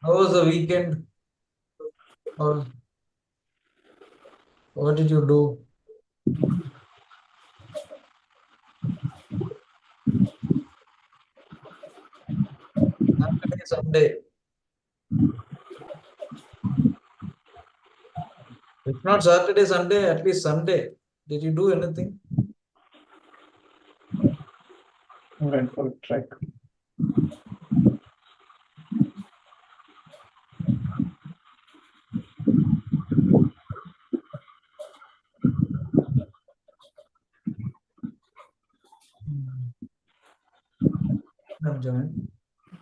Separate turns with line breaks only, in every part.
How was the weekend? Or what did you do? Saturday, Sunday. If not Saturday, Sunday, at least Sunday. Did you do anything?
Went for a trek.
I've joined.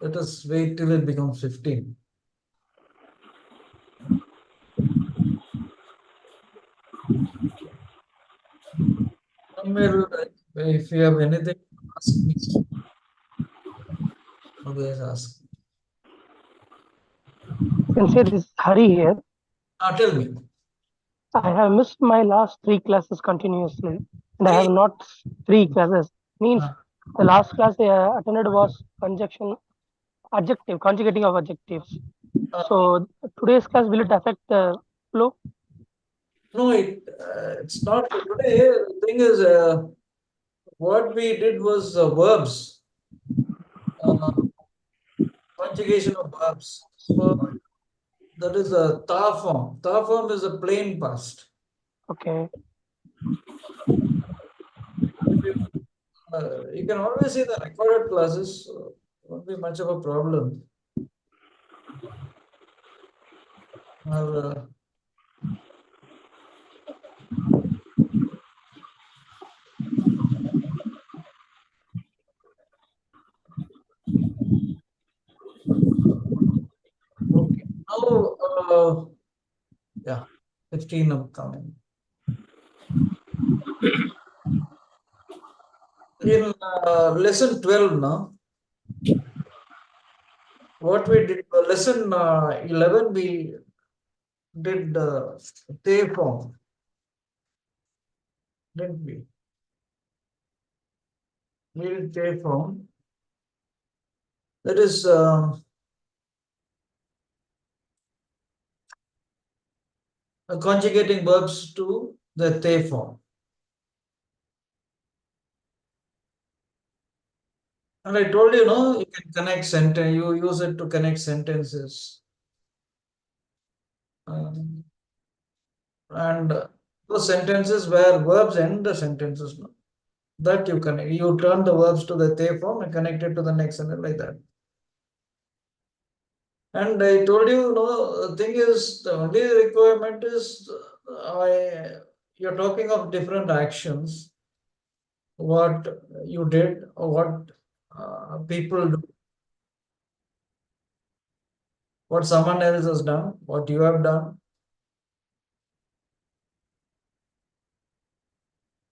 Let us wait till it becomes 15. Somewhere, if you have anything, ask me. Always ask.
Sincere, this is Hari here.
Tell me.
I have missed my last three classes continuously, and I have
Three.
not three classes. Means
Uh,
the last class I attended was conjugating of adjectives.
uh,
So today's class, will it affect the flow?
no, it's not today. The thing is, what we did was verbs, uh, conjugation of verbs. So that is a ta form. Ta form is a plain past.
Okay.
You can always see the recorded classes, so won't be much of a problem. Uh, okay. Now, yeah, 15 upcoming. In lesson 12 now, what we did, lesson 11, we did they form, didn't we? We did they form. That is conjugating verbs to the they form. And I told you, no, you can connect sentence, you use it to connect sentences. And those sentences where verbs end the sentences, no? That you connect, you turn the verbs to the they form and connect it to the next sentence like that. And I told you, no, the thing is, the only requirement is you're talking of different actions, what you did or what people do, what someone else has done, what you have done.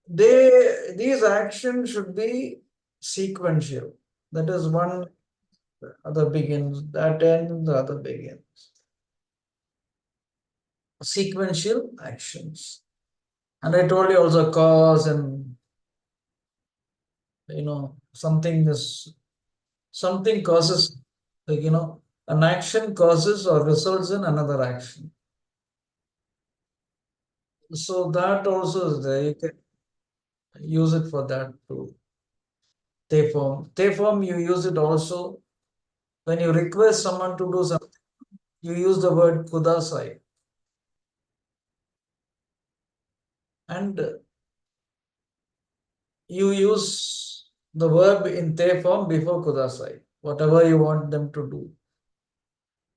These actions should be sequential. That is one, the other begins, that ends, the other begins. Sequential actions. And I told you also cause and something causes, like an action causes or results in another action. So that also is there. You can use it for that too. They form. They form, you use it also when you request someone to do something. You use the word kudasai. And you use the verb in te form before kudasai. Whatever you want them to do,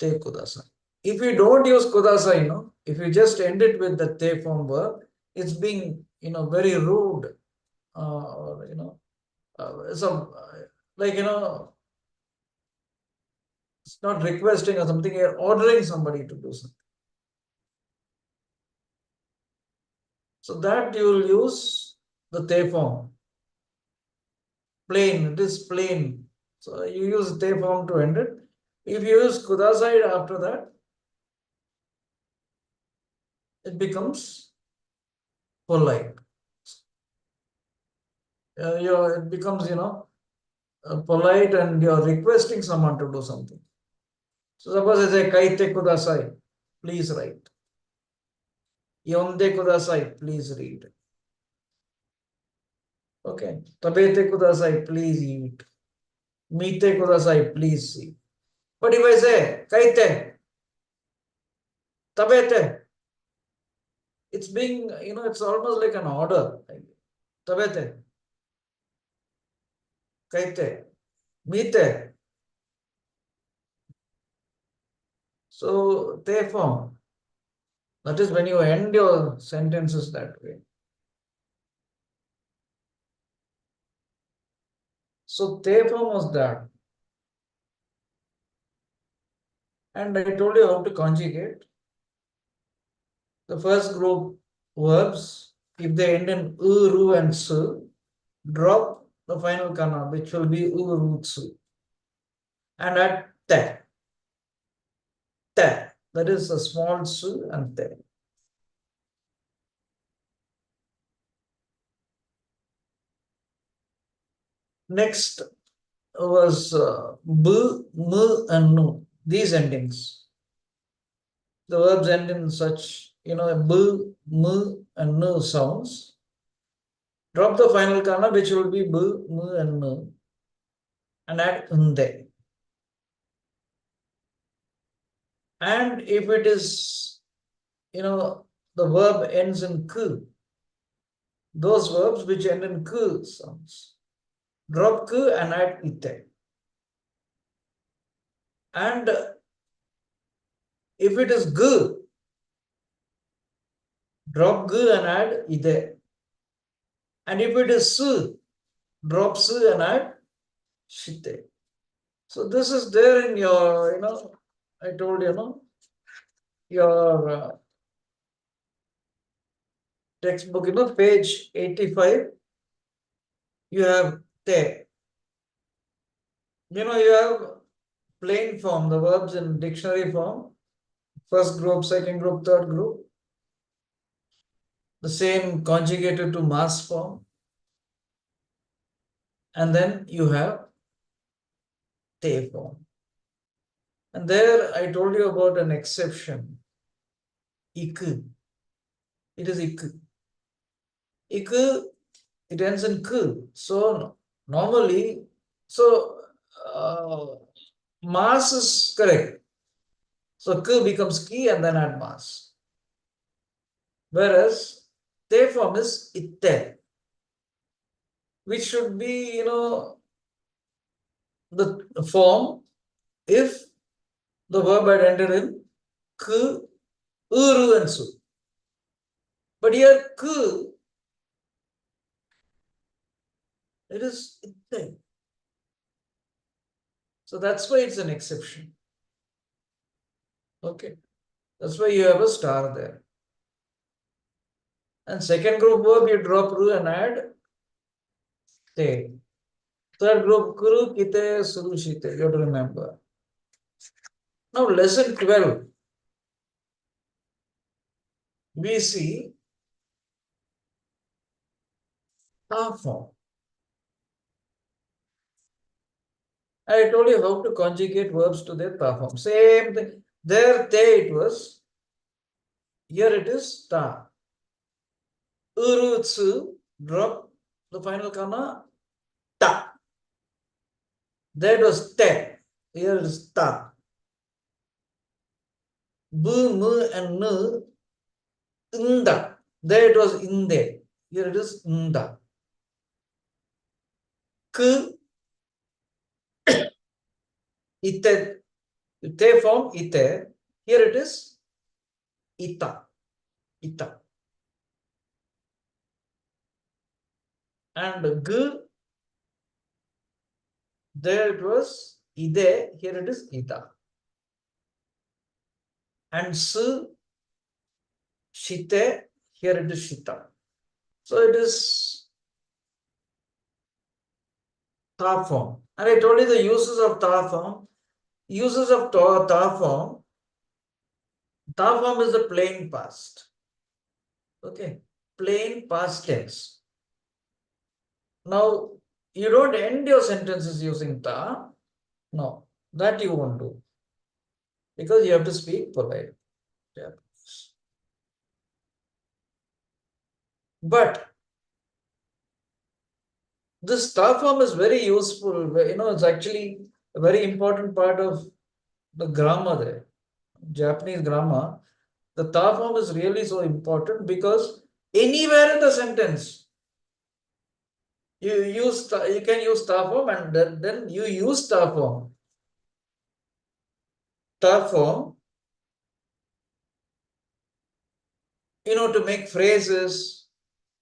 te kudasai. If you don't use kudasai, if you just end it with the te form verb, it's being, very rude. Or, like, it's not requesting or something, you're ordering somebody to do something. So that you will use the te form. Plain, it is plain. So you use te form to end it. If you use kudasai after that, it becomes polite. It becomes, polite and you're requesting someone to do something. So suppose I say kaite kudasai, please write. Yonde kudasai, please read. Okay. Tabete kudasai, please eat. Mite kudasai, please see. But if I say kaite, tabete, it's being, it's almost like an order. Tabete, kaite, mite. So te form. That is when you end your sentences that way. So te form was that. And I told you how to conjugate. The first group verbs, if they end in u, ru, and su, drop the final kana, which will be u, ru, su, and add te. Te. That is a small su and te. Next was b, m, and nu. These endings. The verbs end in such, b, m, and nu sounds. Drop the final kana, which will be b, m, and nu, and add unde. And if it is, the verb ends in k, those verbs which end in k sounds, drop k and add ite. And if it is g, drop g and add ide. And if it is s, drop s and add shite. So this is there in your, I told you, your textbook, page 85, you have te. You have plain form, the verbs in dictionary form, first group, second group, third group. The same conjugated to mass form. And then you have te form. And there I told you about an exception. Ik. It is ik. Ik, it ends in k. So normally, mass is correct. So k becomes ki and then add mass. Whereas te form is itte, which should be, the form if the verb had ended in k, uru, and su. But here k, it is itte. So that's why it's an exception. Okay. That's why you have a star there. And second group verb, you drop ru and add te. Third group, kuru, kite, surushite. You have to remember. Now, lesson 12. We see ta form. I told you how to conjugate verbs to their ta form. Same thing. There, te it was. Here it is ta. Uru, tsu, drop the final kana, ta. That was te. Here is ta. Bu, mu, and nu, inda. There it was inde. Here it is inda. K, ite, te form ite. Here it is ita. Ita. And g, there it was ide. Here it is ita. And s, shite. Here it is shita. So it is ta form. And I told you the uses of ta form. Uses of ta form. Ta form is the plain past. Okay. Plain past tense. Now, you don't end your sentences using ta. No, that you won't do. because you have to speak polite Japanese. But this ta form is very useful. It's actually a very important part of the grammar there. Japanese grammar, the ta form is really so important because anywhere in the sentence you can use ta form, and then you use ta form. Ta form, to make phrases,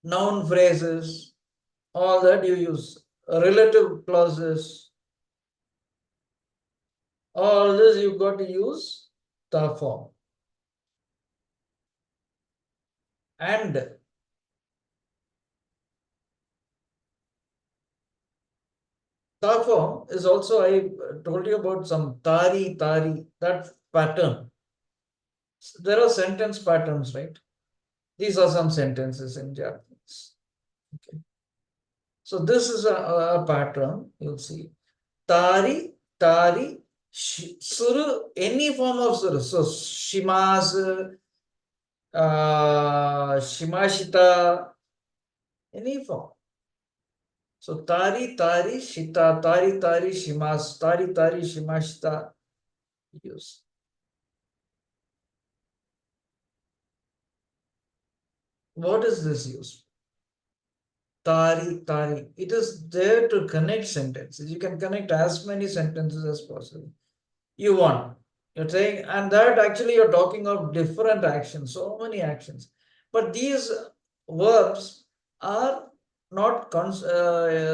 noun phrases, all that you use. Relative clauses, all this you've got to use ta form. And ta form is also, I told you about some tari, that pattern. There are sentence patterns, right? These are some sentences in Japanese. Okay. So this is a pattern, you'll see. Tari, suru, any form of suru. So shimasu, shimashita, any form. So tari, shita, tari, shimas, tari, shimashita, use. What is this use? Tari. It is there to connect sentences. You can connect as many sentences as possible. You want. You're saying, and that actually you're talking of different actions, so many actions. But these verbs are not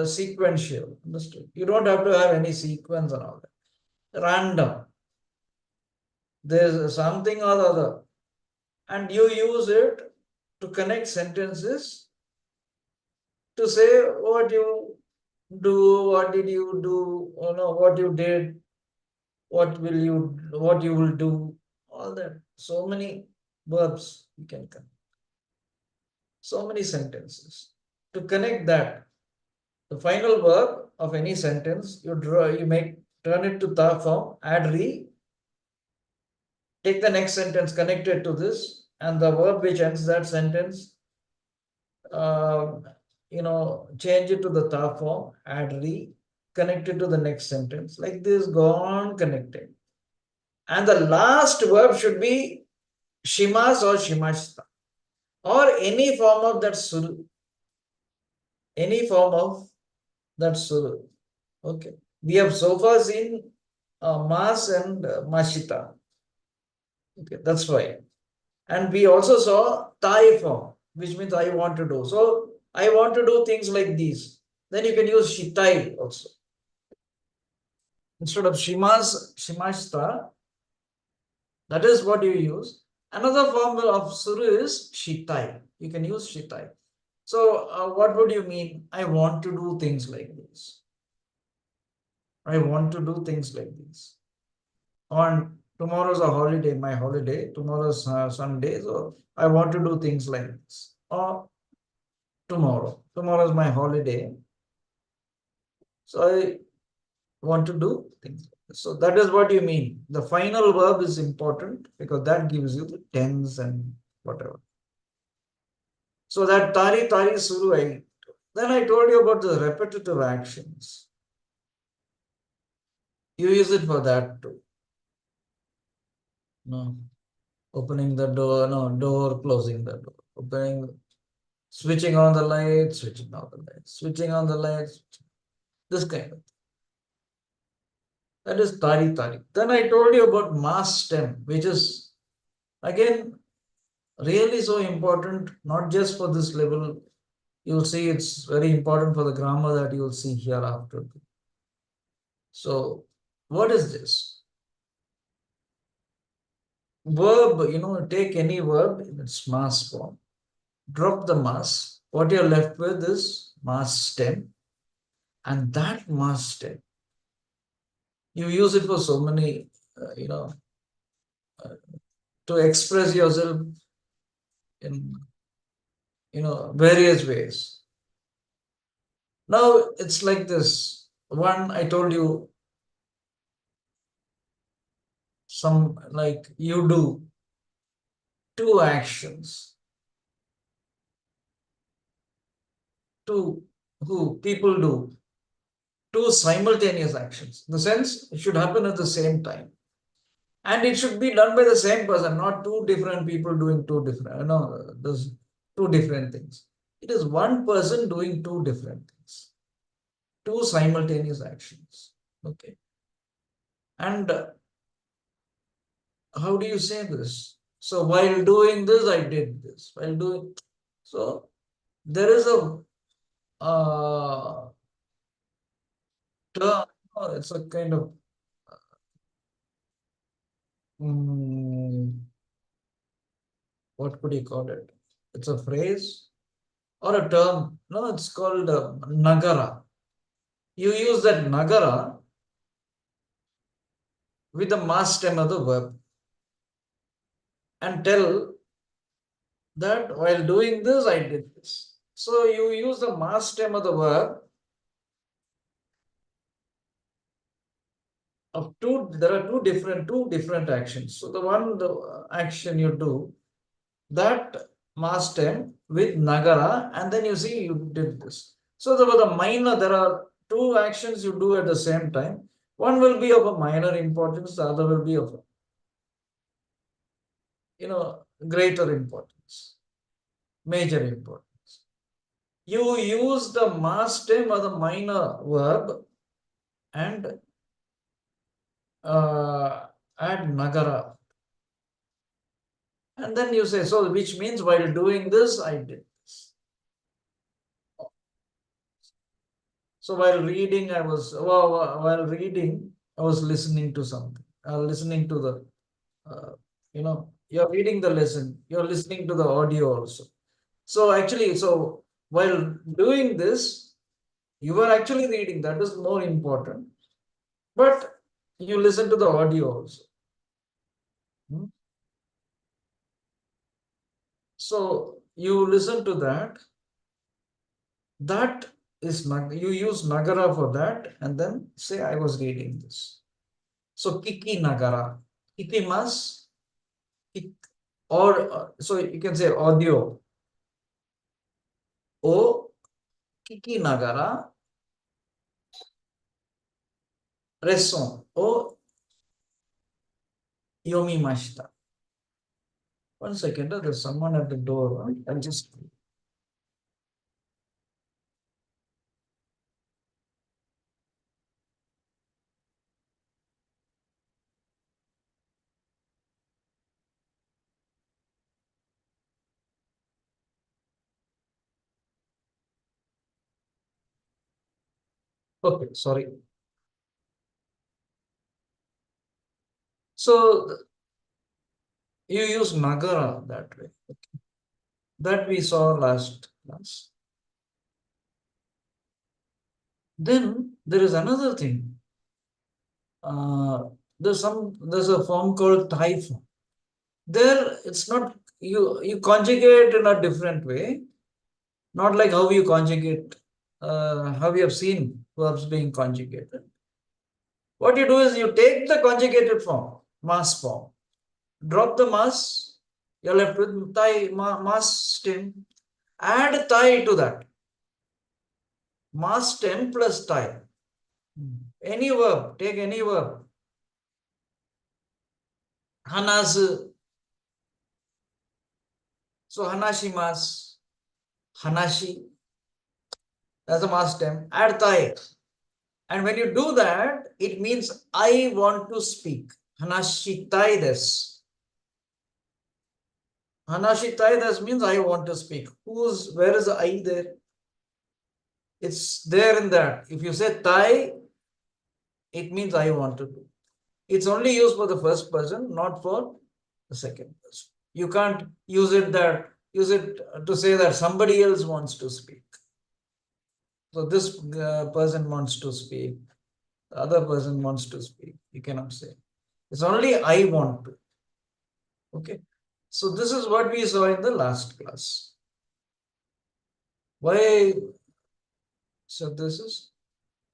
sequential. Understood? You don't have to have any sequence and all that. Random. There's something or the other. And you use it to connect sentences to say what you do, what did you do, what you did, what you will do, all that. So many verbs you can connect. So many sentences. To connect that, the final verb of any sentence, turn it to ta form, add re, take the next sentence connected to this, and the verb which ends that sentence, change it to the ta form, add re, connect it to the next sentence. Like this, go on connecting. And the last verb should be shimas or shimashita, or any form of that suru. Any form of that suru. Okay. We have so far seen mas and mashita. Okay, that's why. And we also saw tai form, which means I want to do. So I want to do things like these. Then you can use shitai also. Instead of shimashita, that is what you use. Another form of suru is shitai. You can use shitai. So what would you mean? I want to do things like this. I want to do things like this. On tomorrow's a holiday, my holiday, tomorrow's Sunday, so I want to do things like this. Or tomorrow's my holiday, so I want to do things like this. So that is what you mean. The final verb is important because that gives you the tense and whatever. So that tari suru, then I told you about the repetitive actions. You use it for that too. No, opening the door, closing the door, switching on the lights, switching on the lights, this kind of. That is tari. Then I told you about mas stem, which is again really so important, not just for this level. You'll see it's very important for the grammar that you'll see hereafter. So, what is this? Verb, take any verb in its mas form, drop the mas. What you're left with is mas stem, and that mas stem, you use it for so many, to express yourself in, various ways. Now it's like this. One, I told you, some, like you do two actions, people do two simultaneous actions. In the sense, it should happen at the same time. And it should be done by the same person, not two different people doing two different, there's two different things. It is one person doing two different things, two simultaneous actions. Okay. And how do you say this? So while doing this, I did this. While doing, so there is a term, it's a kind of what could you call it? It's a phrase or a term. No, it's called nagara. You use that nagara with the mass stem of the verb and tell that while doing this, I did this. So you use the mass stem of the verb of two. There are two different actions. So the action you do, that mass stem with nagara, and then you see you did this. So there are two actions you do at the same time. One will be of a minor importance, the other will be of greater importance, major importance. You use the mass stem or the minor verb and add nagara. And then you say, so which means while doing this, I did this. So while reading, I was listening to something. Listening to the, you're reading the lesson, you're listening to the audio also. So actually, while doing this, you are actually reading, that is more important. But you listen to the audio also. So you listen to that. That is, you use nagara for that and then say, I was reading this. So kiki nagara. Kiki mas, or so you can say audio. O kiki nagara reson. O yomimashita. 1 second, there's someone at the door. I'll just. Okay, sorry. So you use nagara that way. Okay. That we saw last class. Then there is another thing. There's a form called Thai form. There it's not, you conjugate in a different way, not like how you conjugate, how you have seen verbs being conjugated. What you do is you take the conjugated form, mass form, drop the mass, you're left with Thai mass stem, add Thai to that. Mass stem plus Thai. Any verb, take any verb. Hanasu. So hanashimasu, hanashi. That's a mass stem. Add Thai. And when you do that, it means I want to speak. Hanashitai desu. Hanashitai desu means I want to speak. Where is the I there? It's there in that. If you say Tai, it means I want to do. It's only used for the first person, not for the second person. You can't use it to say that somebody else wants to speak. So this person wants to speak, the other person wants to speak. You cannot say. It's only I want to. Okay. So this is what we saw in the last class. Why? So this is,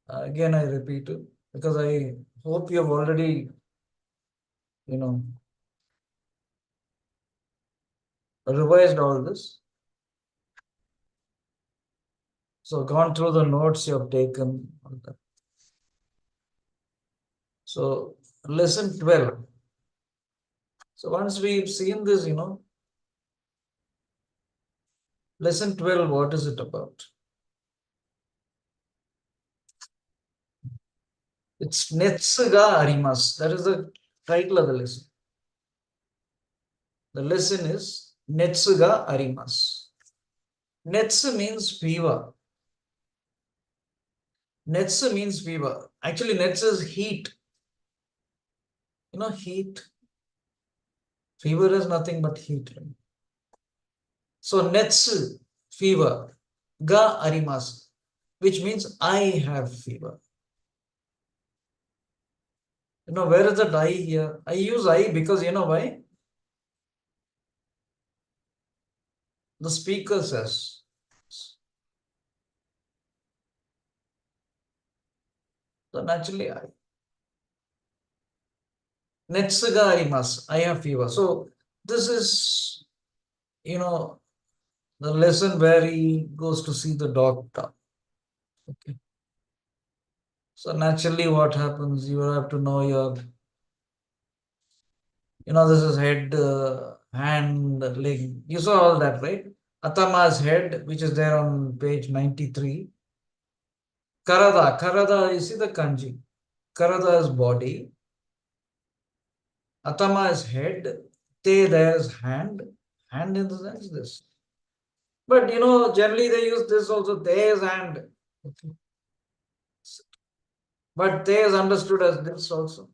again I repeat it, because I hope you have already revised all this. So gone through the notes you have taken. So lesson 12. So once we've seen this, lesson 12, what is it about? It's Netsu ga arimasu. That is the title of the lesson. The lesson is Netsu ga arimasu. Netsu means fever. Netsu means fever. Actually, Netsu is heat. Heat. Fever is nothing but heat. So Netsu, fever, ga arimasu, which means I have fever. Where is that I here? I use I because you know why? The speaker says. So naturally I. Netsu ga arimasu, I have fever. So this is, the lesson where he goes to see the doctor. Okay. So naturally what happens, you have to know your, this is head, hand, leg. You saw all that, right? Atama's head, which is there on page 93. Karada, you see the kanji. Karada is body. Atama is head. Te there is hand. Hand in the sense this. But generally they use this also. Te is hand. Okay. But te is understood as this also.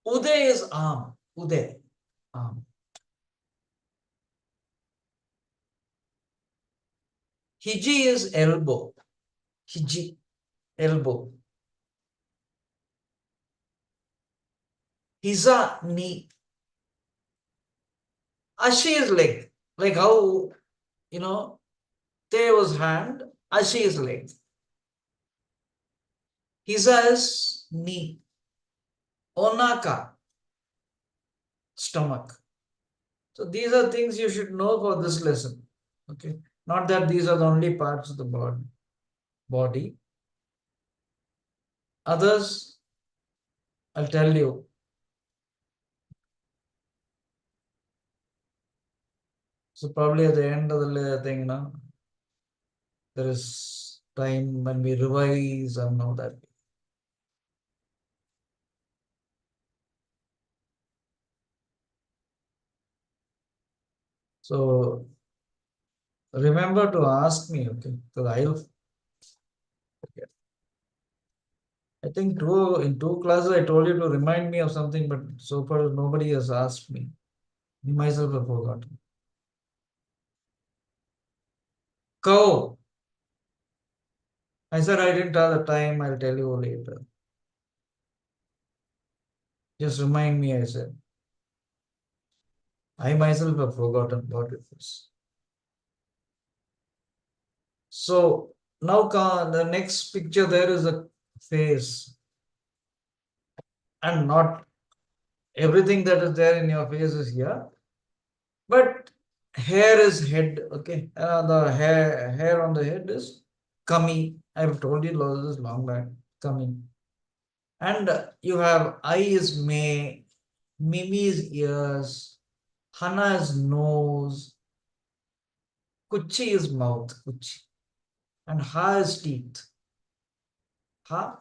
Uday is arm. Uday. Arm. Hiji is elbow. Hiji. Elbow. Hiza, knee. Ashi is leg. Like how, te was hand. Ashi is leg. Hiza is knee. Onaka. Stomach. So these are things you should know for this lesson. Okay. Not that these are the only parts of the body. Others, I'll tell you. So probably at the end of the thing, there is time when we revise and know that. So remember to ask me, okay? Because I'll forget. I think in two classes I told you to remind me of something, but so far nobody has asked me. Me myself have forgotten. Cow. I said I didn't have the time, I'll tell you later. Just remind me, I said. I myself have forgotten what it is. So now the next picture there is a face. And not everything that is there in your face is here. But hair is head, okay? The hair on the head is kami. I've told you this long back, kami. And you have eye is may, mimi is ears, hana is nose, kuchi is mouth, kuchi. And ha is teeth. Ha.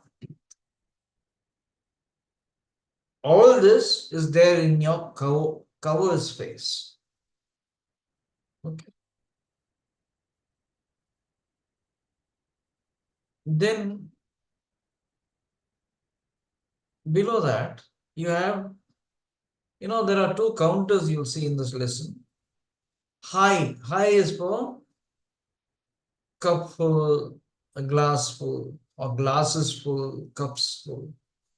All this is there in your cover's face. Okay. Then below that, you have, there are two counters you'll see in this lesson. High is for cup full, a glass full, or glasses full, cups full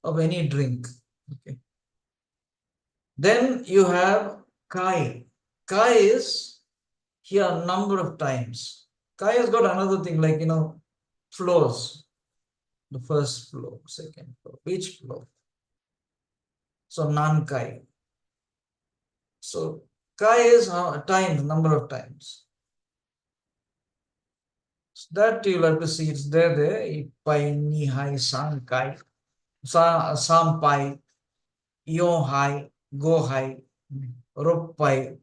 of any drink. Okay. Then you have kai. Kai is here number of times. Kai has got another thing like, flows. The first flow, second flow, each flow. So Nankai. So Kai is times, number of times. So that you'll have to see, it's there. Pai, Ni, Hai, San, Kai. Sam, Pai, Yo, Hai, Go, Hai, Rup, Pai,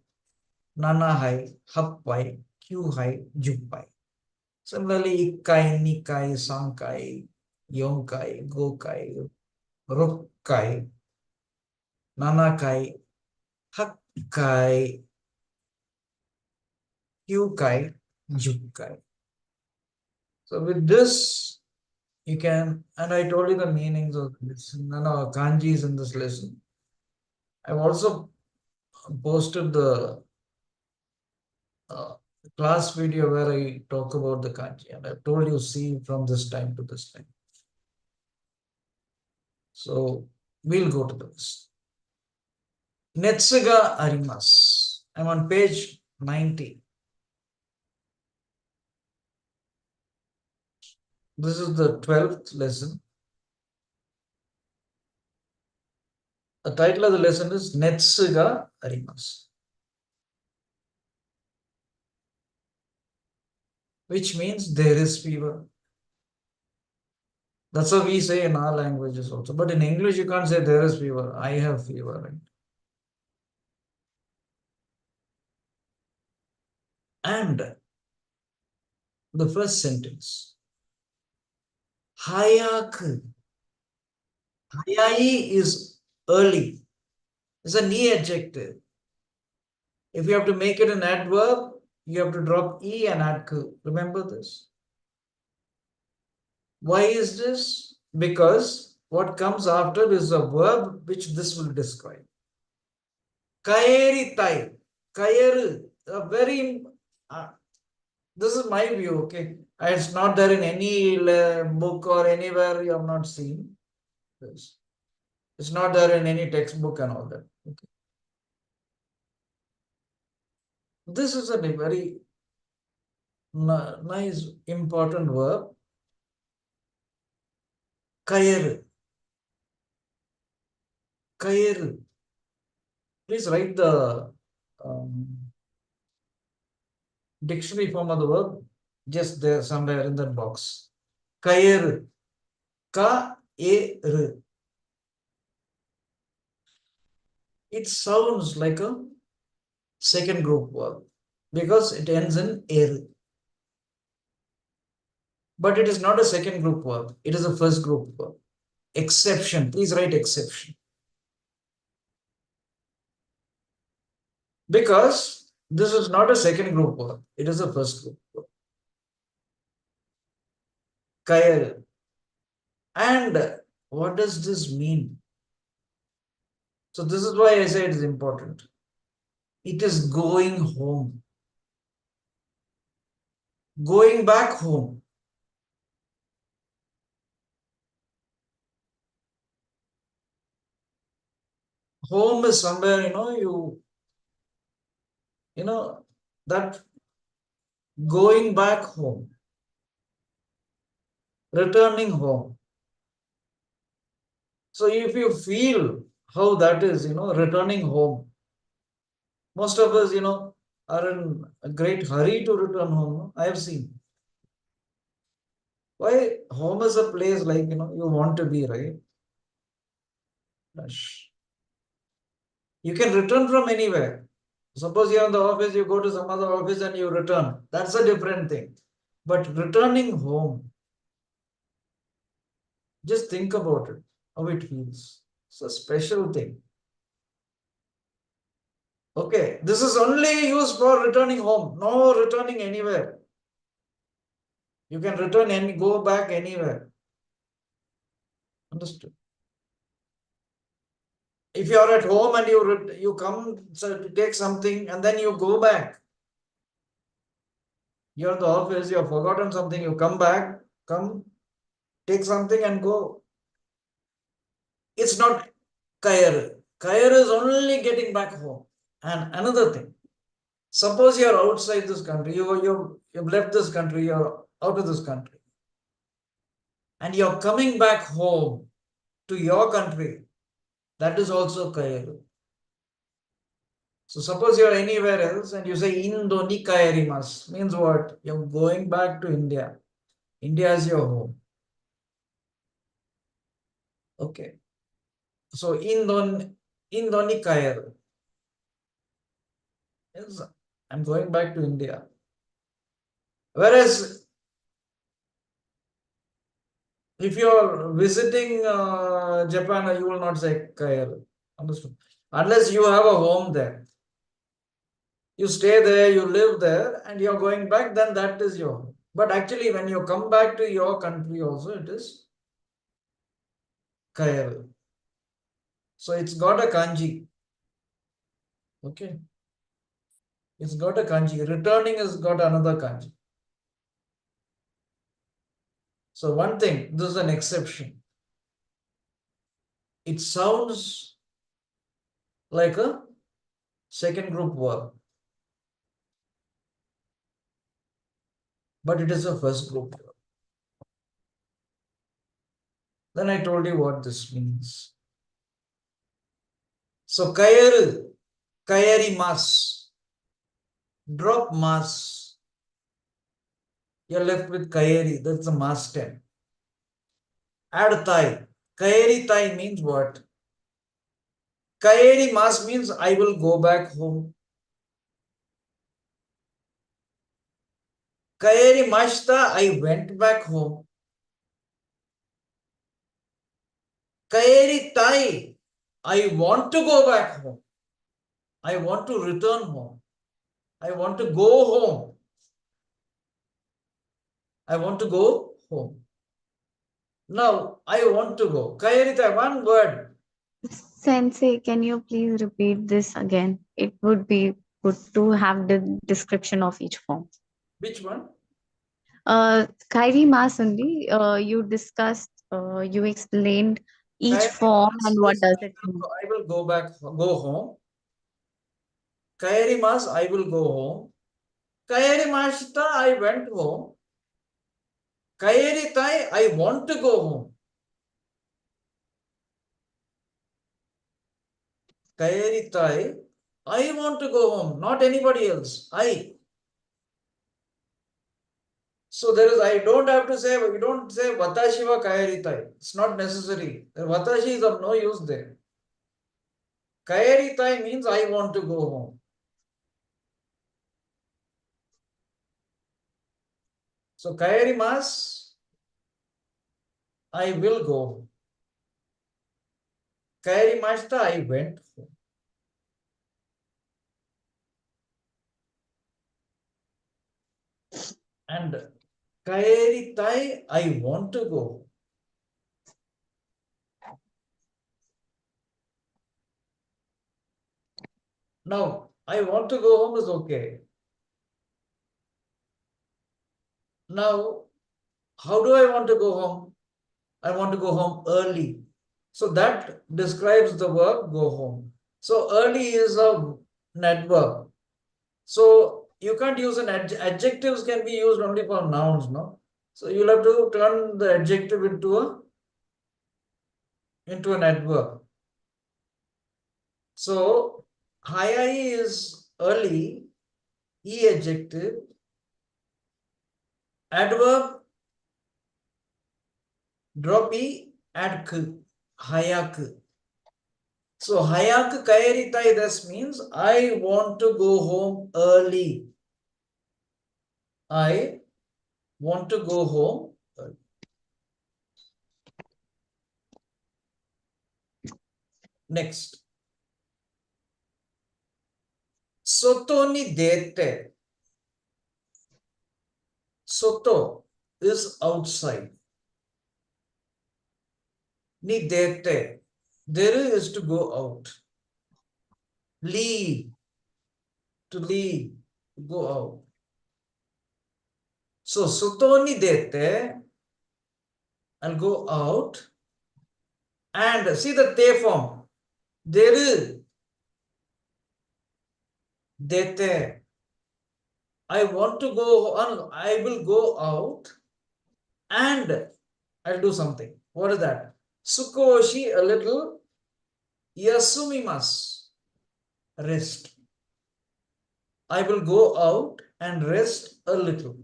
Nana, Hai, Hap, Pai, Q, Hai, Ju, Pai. Similarly, Ikai, Nikai, Sankai, Yonkai, Gokai, Rukkai, Nanakai, Hakkai, Kyukai, Jukai. So with this, you can, and I told you the meanings of this, kanjis in this lesson. I've also posted the class video where I talk about the kanji, and I've told you, see from this time to this time. So we'll go to this. Netsuga arimasu. I'm on page 90. This is the 12th lesson. The title of the lesson is Netsuga arimasu, which means there is fever. That's what we say in our languages also. But in English, you can't say there is fever. I have fever, right? And the first sentence, Hayaku. Hayai is early. It's a ni adjective. If you have to make it an adverb, you have to drop e and add ku. Remember this. Why is this? Because what comes after is a verb which this will describe. Kaeritai. Kaeru. A very, this is my view, okay? It's not there in any book or anywhere. You have not seen this. It's not there in any textbook and all that. Okay. This is a very nice, important verb. Kayeru. Kayeru. Please write the dictionary form of the verb just there somewhere in that box. Kayeru. Ka-e-ru. It sounds like a second group verb because it ends in eru. But it is not a second group verb. It is a first group verb. Exception. Please write exception. Because this is not a second group verb. It is a first group verb. Kayal. And what does this mean? So this is why I say it is important. It is going home. Going back home. Home is somewhere, that going back home. Returning home. So if you feel how that is, returning home. Most of us, are in a great hurry to return home. No? I have seen. Why? Home is a place like, you want to be, right? You can return from anywhere. Suppose you're in the office, you go to some other office and you return. That's a different thing. But returning home, just think about it, how it feels. It's a special thing. Okay, this is only used for returning home, no returning anywhere. You can return and go back anywhere. Understood? If you are at home and you come to take something and then you go back. You're in the office, you have forgotten something, you come back, take something and go. It's not Kair. Kair is only getting back home. And another thing, suppose you're outside this country, you've left this country, you're out of this country. and you're coming back home to your country, that is also Kaeru. So suppose you're anywhere else and you say Indo ni kaerimasu, means what? You're going back to India. India is your home. Okay. So Indo ni kaeru. Yes, I'm going back to India. Whereas if you're visiting Japan, you will not say kaeru. Understood? Unless you have a home there. You stay there, you live there, and you're going back, then that is your home. But actually, when you come back to your country also, it is kaeru. So it's got a kanji. Okay. It's got a kanji. Returning has got another kanji. So one thing, this is an exception. It sounds like a second group verb, but it is a first group verb. Then I told you what this means. So kayeru, kayerimasu, drop mas. You're left with kayeri, that's the mas stem. Add thai. Kayeri thai means what? Kayeri mas means I will go back home. Kayeri mashta, I went back home. Kayeri thai, I want to go back home. I want to return home. I want to go home. I want to go home. Now, I want to go. Kayeri thai, one word.
Sensei, can you please repeat this again? It would be good to have the description of each form.
Which one?
Kairi Mas only, you discussed, you explained each
Kayeri
form
mas
and what
is
does it mean.
I will go back, go home. Kayeri mas, I will go home. Kayeri mashta, I went home. Kayeri thai, I want to go home. Kayeri thai, I want to go home, not anybody else. I. So there is, I don't have to say, we don't say Watashi wa Kayeri thai. It's not necessary. Watashi is of no use there. Kayeri thai means I want to go home. So Kayeri mas, I will go. Kayeri mashta, I went home. And Kayeri thai, I want to go. Now, I want to go home is okay. Now, how do I want to go home? I want to go home early. So that describes the verb go home. So early is a adverb. So you can't use an adjectives can be used only for nouns, no? So you'll have to turn the adjective into an adverb. So hayai is early, e adjective, adverb, drop e, add k, hayak. So hayak kaeri thai, this means I want to go home early. I want to go home early. Next. Soto ni dete. Soto is outside. Ni dete. There is to go out. Leave. To leave. To go out. So soto ni dete. I'll go out. And see the te form. There is. Dete. I want to go on. I will go out. And I'll do something. What is that? Sukoshi, a little. Yasumimasu, rest. I will go out and rest a little.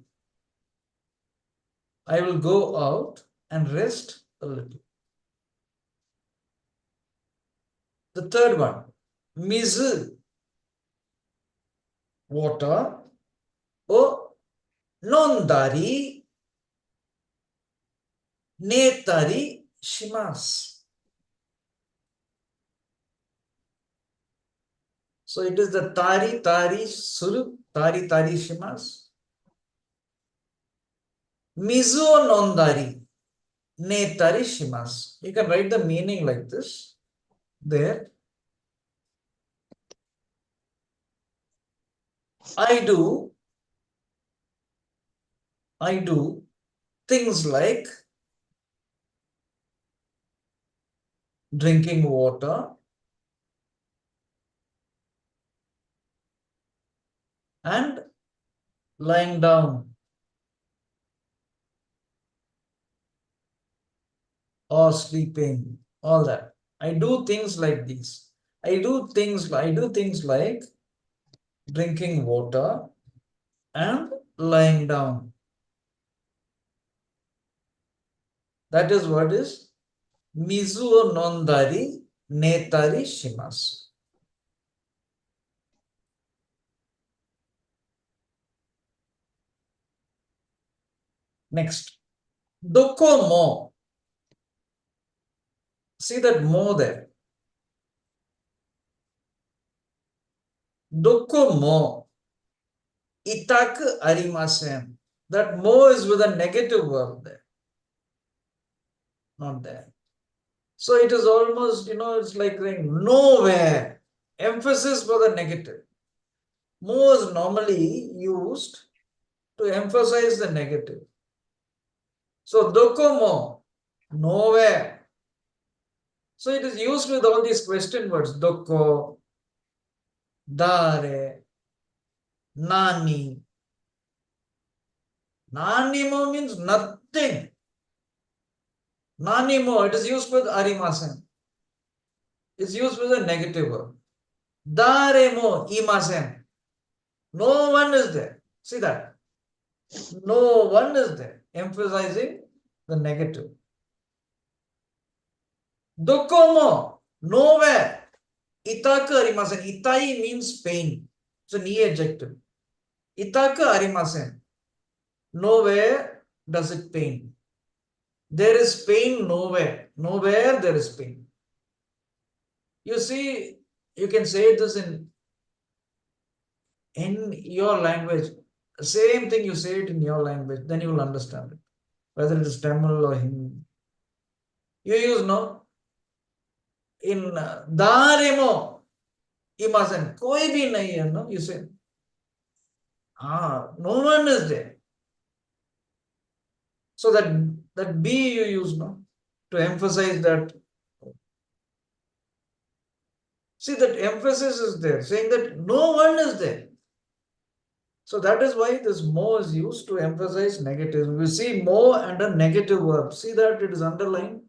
I will go out and rest a little. The third one, mizu, water, o nondari, netari shimasu. So it is the tari, tari, suru, tari, tari shimasu. Mizu o nondari, netari shimasu. You can write the meaning like this there. I do things like drinking water and lying down or sleeping, all that. I do things like these. I do things like drinking water and lying down. That is what is mizu o nondari netari shimasu. Next, dokomo. See that mo there. Dokomo itaku arimasen. That mo is with a negative verb there. Not there. So it is almost, it's like saying nowhere. Emphasis for the negative. Mo is normally used to emphasize the negative. So dokomo, nowhere. So it is used with all these question words. Doko, dare, nani. Nanimo means nothing. Nanimo, it is used with arimasen. It's used with a negative verb. Daremo, imasen. No one is there. See that? No one is there. Emphasizing the negative. Dokomo, nowhere. Itaku arimasen. Itai means pain. It's a ni adjective. Itaku arimasen. Nowhere does it pain. There is pain nowhere. Nowhere there is pain. You see, you can say this in your language. Same thing you say it in your language, then you will understand it. Whether it is Tamil or Hindi. You use no. In Daremo, imasen, koi bhi nahi hai, no? You say, no one is there. So that be you use, no? To emphasize that. See, that emphasis is there, saying that no one is there. So that is why this mo is used to emphasize negative. We see mo and a negative verb. See that it is underlined.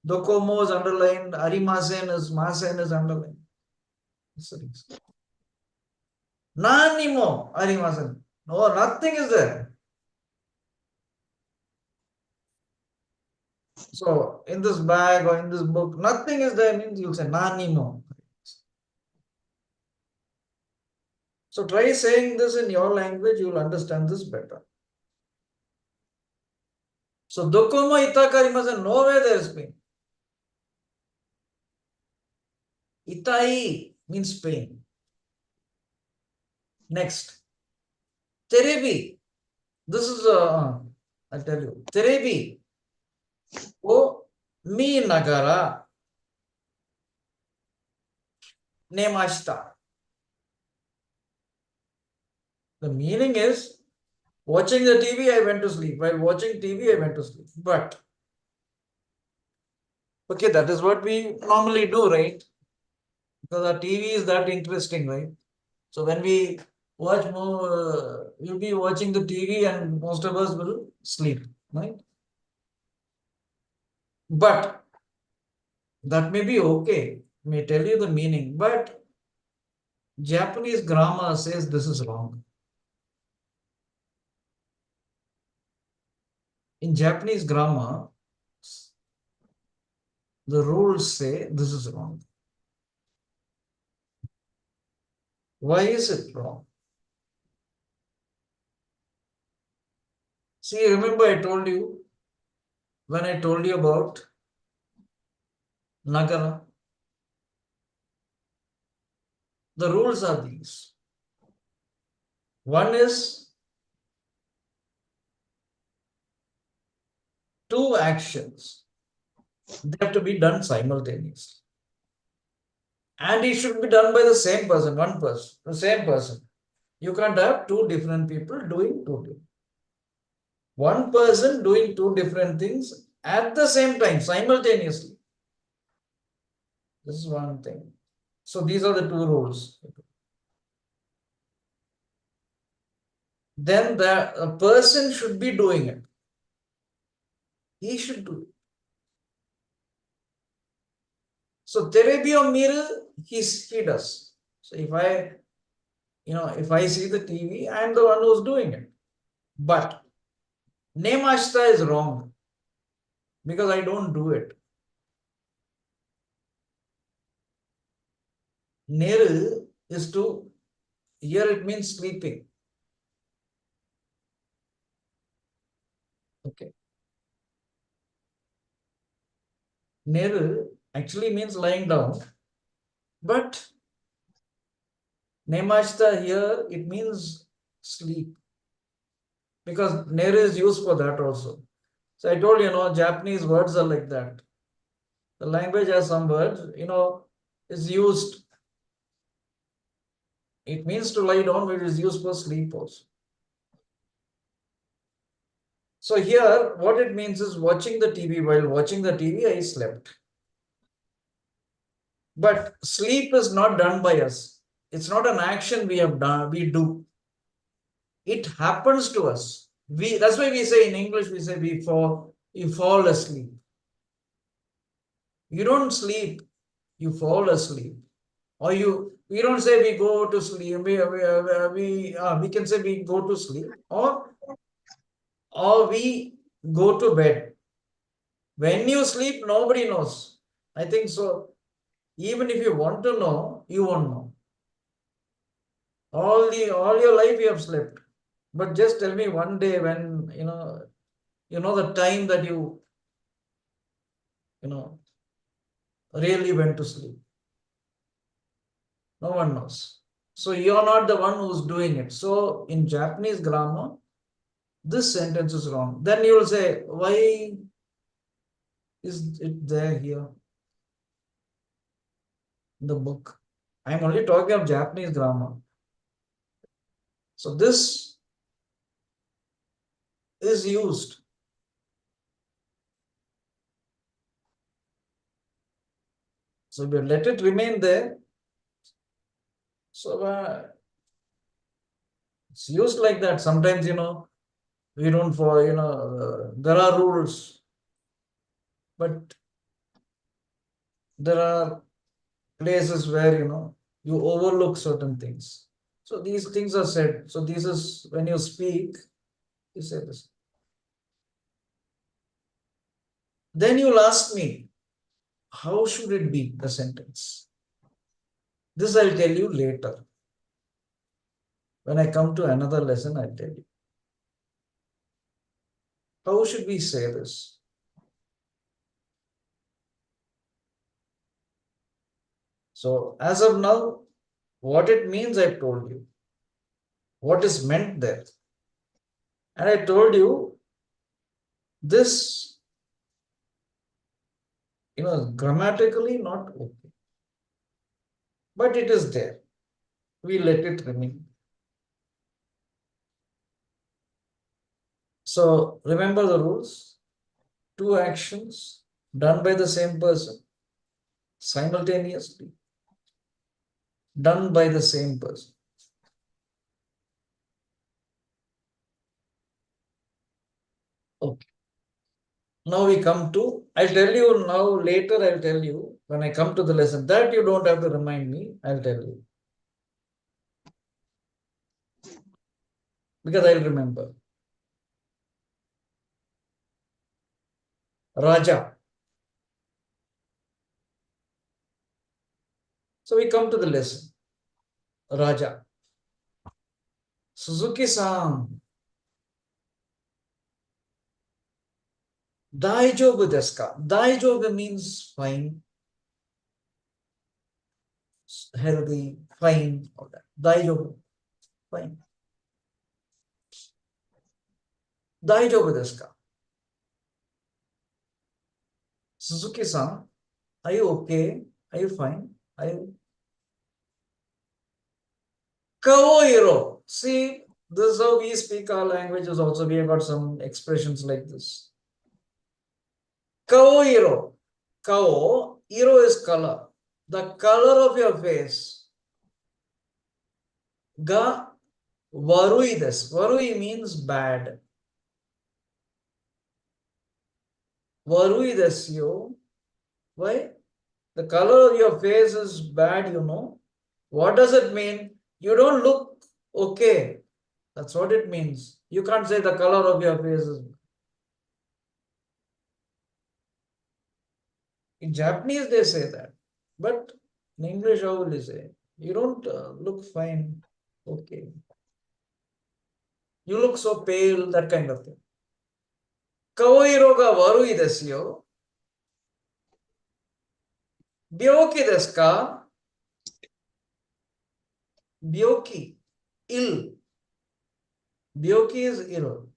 Dokomo is underlined. Arimasen is underlined. Nanimo arimasen. No, nothing is there. So in this bag or in this book, nothing is there means you'll say nanimo. So try saying this in your language, you'll understand this better. So dokomo itaka arimasen, nowhere there is pain. Itai means pain. Next, terebi. This is I'll tell you. Terebi o mi nagara nemashita. The meaning is, watching the TV, I went to sleep. While watching TV, I went to sleep. But, okay, that is what we normally do, right? Because our TV is that interesting, right? So when we watch more, we'll be watching the TV and most of us will sleep, right? But that may be okay, may tell you the meaning, but Japanese grammar says this is wrong. In Japanese grammar, the rules say this is wrong. Why is it wrong? See, remember I told you, when I told you about Nagara, the rules are these. One is two actions, they have to be done simultaneously. And it should be done by the same person, one person, the same person. You can't have two different people doing two different. One person doing two different things at the same time, simultaneously. This is one thing. So these are the two rules. Then the person should be doing it. He should do it. So Terebio Miru, he does. So if I see the TV, I am the one who's doing it. But Nemashta is wrong because I don't do it. Neru is to, here it means sleeping. Okay. Neru actually means lying down, but Nemashta here, it means sleep. Because Neru is used for that also. So I told you, Japanese words are like that. The language has some words, is used. It means to lie down, but it is used for sleep also. So here, what it means is watching the TV. While watching the TV, I slept. But sleep is not done by us. It's not an action we have done, we do. It happens to us. That's why we say in English, we say you fall asleep. You don't sleep, you fall asleep. Or we don't say we go to sleep. We can say we go to sleep, or we go to bed. When you sleep, nobody knows. I think so. Even if you want to know, you won't know. All your life you have slept. But just tell me one day when the time that you really went to sleep. No one knows. So you're not the one who's doing it. So in Japanese grammar, this sentence is wrong. Then you will say, why is it there here in the book? I'm only talking of Japanese grammar. So this is used. So we let it remain there. So it's used like that. Sometimes, we don't follow, there are rules. But there are places where, you overlook certain things. So these things are said. So this is when you speak, you say this. Then you'll ask me, how should it be, the sentence? This I'll tell you later. When I come to another lesson, I'll tell you. How should we say this? So as of now, what it means, I've told you. What is meant there. And I told you, this, grammatically not okay. But it is there. We let it remain. So remember the rules. Two actions done by the same person simultaneously, done by the same person. Okay. Now we come to, I'll tell you now, later I'll tell you when I come to the lesson. That you don't have to remind me, I'll tell you. Because I'll remember. Raja. So we come to the lesson. Raja. Suzuki-san. Daijobu desu ka? Daijobu means fine, healthy, fine, all that. Daijobu, fine. Daijobu desu ka? Suzuki-san, are you okay? Are you fine? Are you? Kaohiro. See, this is how we speak our languages also. We have got some expressions like this. Kaohiro. Kao, hiro is color. The color of your face. Ga varui desu. Varui means bad. Varui desu yo. Why? The color of your face is bad, you know. What does it mean? You don't look okay. That's what it means. You can't say the color of your face is. In Japanese, they say that. But in English, how will they say? You don't look fine. Okay. You look so pale, that kind of thing. Kaohiro ga warui desu yo. Byoki desu ka? Byoki. Ill. Byoki is ill.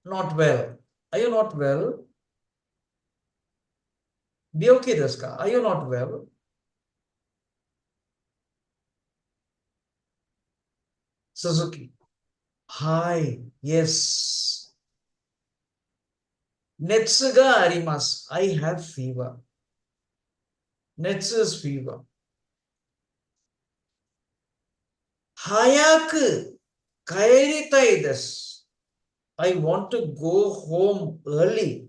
Not well. Are you not well? Byoki desu ka? Are you not well? Suzuki. Hi. Yes. Netsu ga arimasu. I have fever. Netsu is fever. Hayaku kaeritai desu. I want to go home early.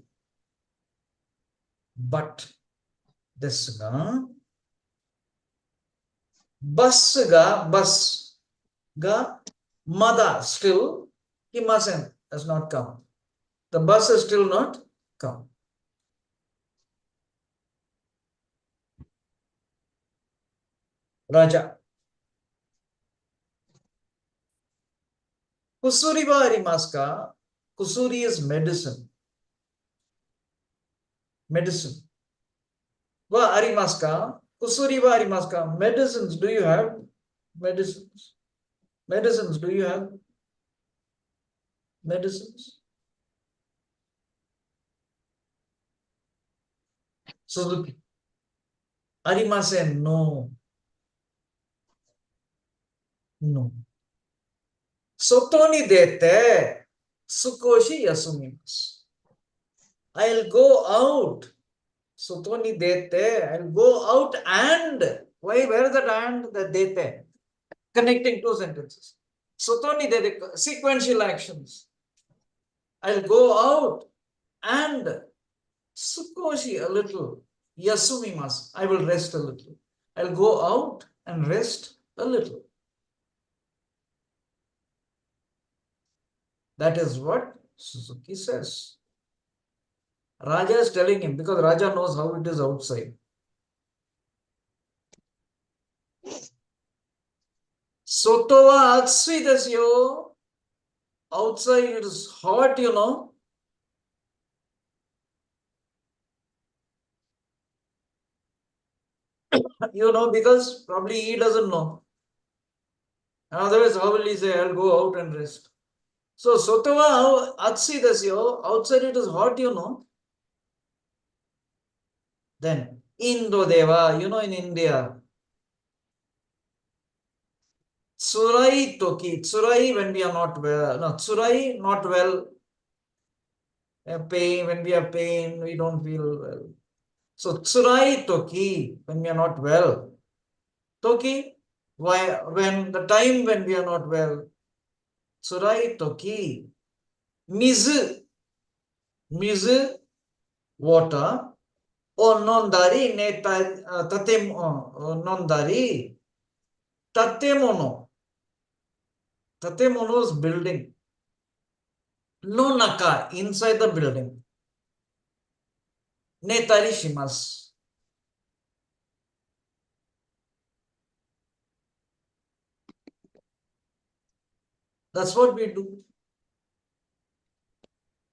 But desu ga bus ga mada still kimasen has not come. The bus has still not come. Raja. Kusuri wa arimasu ka? Kusuri is medicine. Medicine. Wa arimasu ka? Kusuri wa arimasu ka? Medicines. Do you have medicines? Medicines. Do you have medicines? Suzuki. Arimasen. No. No. Soto ni dete sukoshi yasumimasu. I'll go out. Soto ni dete. I'll go out and. Why? Where is that and? The dete. Connecting two sentences. Soto ni dete. Sequential actions. I'll go out and sukoshi a little. Yasumimasu. I will rest a little. I'll go out and rest a little. That is what Suzuki says. Raja is telling him because Raja knows how it is outside. Soto wa atsui desu yo. Outside it is hot, you know. You know, because probably he doesn't know. Otherwise, how will he say, I'll go out and rest? So, soto wa atsui desu yo. Outside it is hot, you know. Then, Indo deva, you know, in India, tsurai toki, tsurai when we are not well, no, tsurai not well, pain, when we have pain, we don't feel well. So, tsurai toki, when we are not well. Toki, why, when the time when we are not well. Tsurai toki, Mizu. Mizu, water. O nondari ne nondari. Tatemono. Tatemono is building. No naka, inside the building. Netari shimasu. That's what we do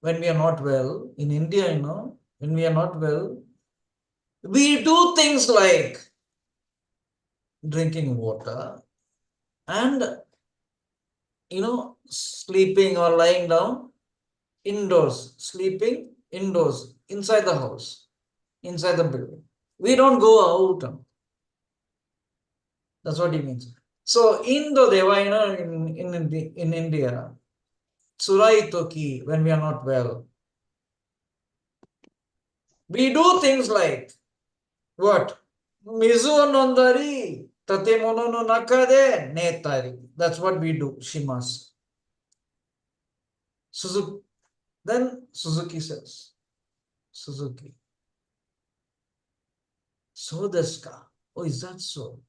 when we are not well. In India, when we are not well, we do things like drinking water and, sleeping or lying down indoors, sleeping indoors, inside the house, inside the building. We don't go out. That's what he means. So, Indodeva, in India, Surai Toki, when we are not well, we do things like what? Mizu nondari, tatemono no naka de netari. That's what we do, shimasu. Suzuki. Then Suzuki says, Suzuki. So desu ka? Oh, is that so?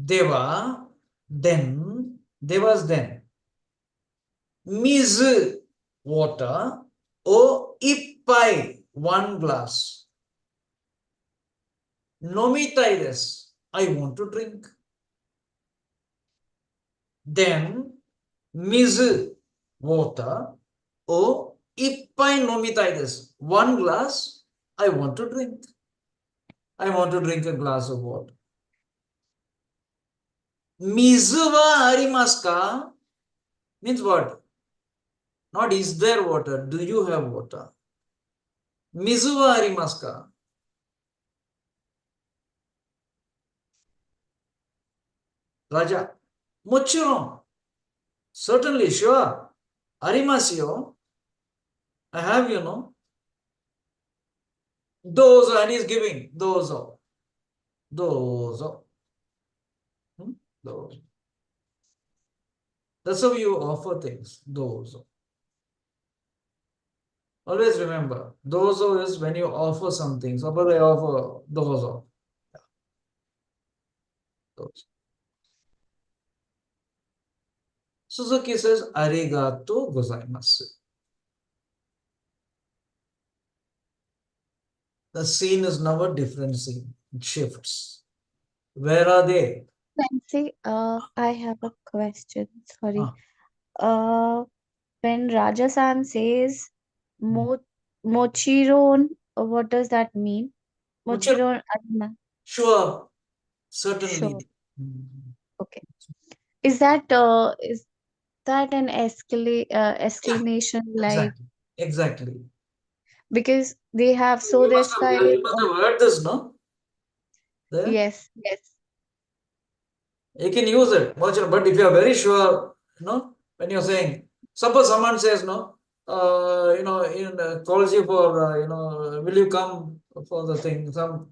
Deva, then, Deva's then. Mizu, water. O ippai, one glass. Nomitai desu. I want to drink. Then, Mizu, water. O ippai nomitai desu. One glass, I want to drink. I want to drink a glass of water. Mizu wa arimasu ka? Means what? Not is there water? Do you have water? Mizu wa arimasu ka? Raja. Mochiron. Certainly, sure. Arimasu yo. I have, Dozo, and he's giving. Dozo. Dozo. Dozo. That's how you offer things. Dozo. Always remember, dozo is when you offer something. Suppose I offer dozo. Dozo. Suzuki says, arigato gozaimasu. The scene is now a different scene. It shifts. Where are they?
Nancy, I have a question. Sorry.
Ah.
When Raja-san says Mochiron, what does that mean? Mochiron Arima.
Sure. Certainly.
Sure. Okay. Is that an exclamation like
Exactly.
because they have so
You
their
must have heard this, no? There?
Yes.
You can use it, but if you are very sure, when you're saying, suppose someone says, calls you for, will you come for the thing, some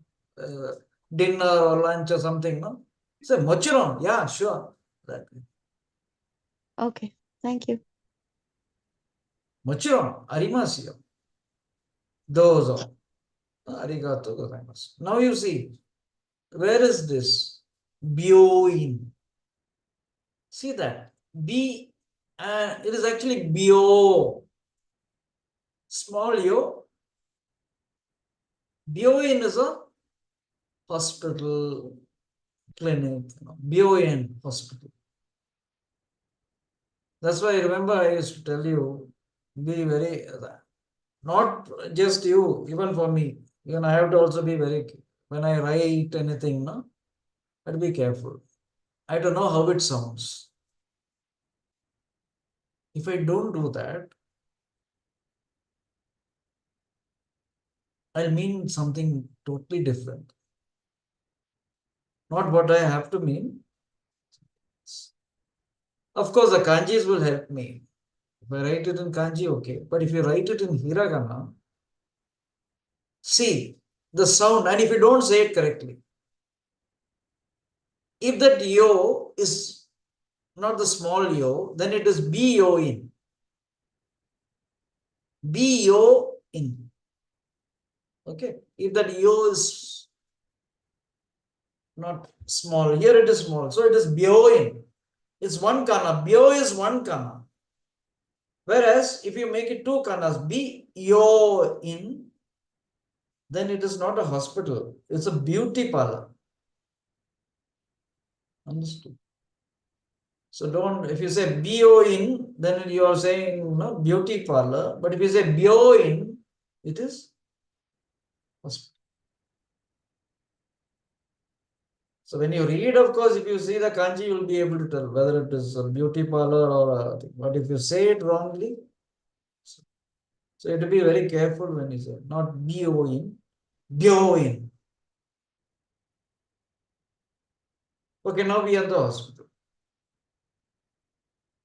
dinner or lunch or something, no? Say, mochiron, yeah, sure. That.
Okay. Thank you.
Mochiron, arimasu yo. Dozo. Arigato gozaimasu. Now you see, where is this? Byoin. See that? B, it is actually bio. Small yo. Byoin is a hospital, clinic, Byoin hospital. That's why I remember I used to tell you, be very, not just you, even for me. Even I have to also be very, when I write anything, no, I have to be careful. I don't know how it sounds. If I don't do that, I'll mean something totally different. Not what I have to mean. Of course, the kanjis will help me. If I write it in kanji, okay. But if you write it in hiragana, see the sound, and if you don't say it correctly, if that yo is not the small yo, then it is B-O in. B-O in. Okay. If that yo is not small, here it is small. So it is B-O in. It's one kana. B-O is one kana. Whereas if you make it two kanas, B-O in, then it is not a hospital. It's a beauty parlor. Understood? So don't, if you say BO in, then you are saying no beauty parlor. But if you say BO in, it is hospital. So when you read, of course, if you see the kanji, you will be able to tell whether it is a beauty parlor or a thing. But if you say it wrongly, so you have to be very careful when you say not BO in, BO in. Okay, now we are at the hospital.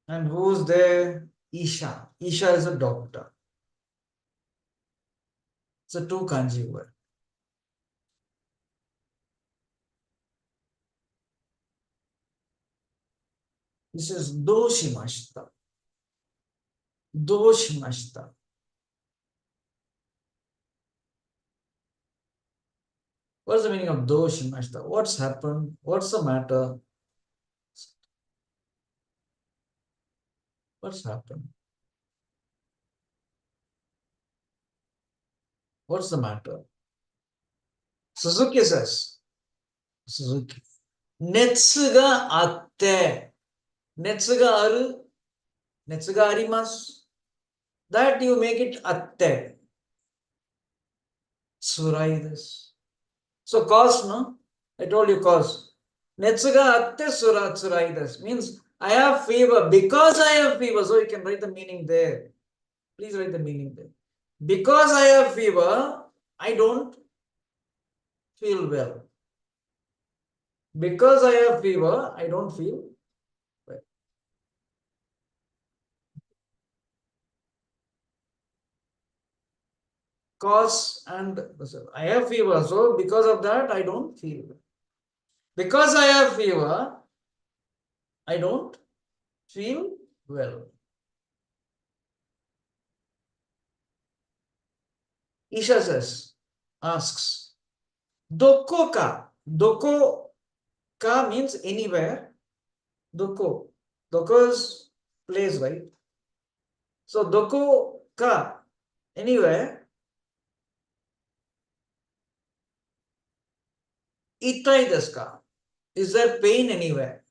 And who's there? Isha. Isha is a doctor. It's a two kanji word. This is doshimashita. Doshimashita. What's the meaning of doshimashita? What's happened? What's the matter? What's happened? What's the matter? Suzuki says, Suzuki. Netsuga atte. Netsuga aru. Netsuga arimasu. That you make it atte. Tsurai desu. So cause, no? I told you cause. Netsuga atte sura tsurai desu. Means I have fever. Because I have fever. So you can write the meaning there. Please write the meaning there. Because I have fever, I don't feel well. Because I have fever, I don't feel well. Cause and I have fever, so because of that, I don't feel well. Because I have fever, I don't feel well. Isha says, asks, Doko ka? Doko ka means anywhere. Doko. Doko is place, right? So doko ka, anywhere. Itai desu ka? Is there pain anywhere?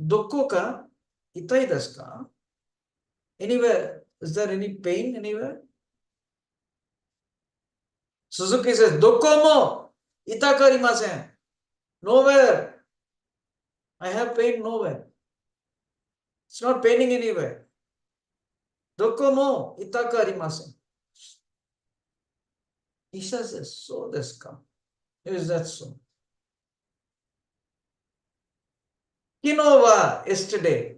Doko ka? Itai desu ka? Anywhere. Is there any pain anywhere? Suzuki says, Doko mo itakarimasen. Nowhere. I have pain nowhere. It's not paining anywhere. Doko mo itakarimasen. Isha says, so desu ka? Is that so? Kino wa yesterday.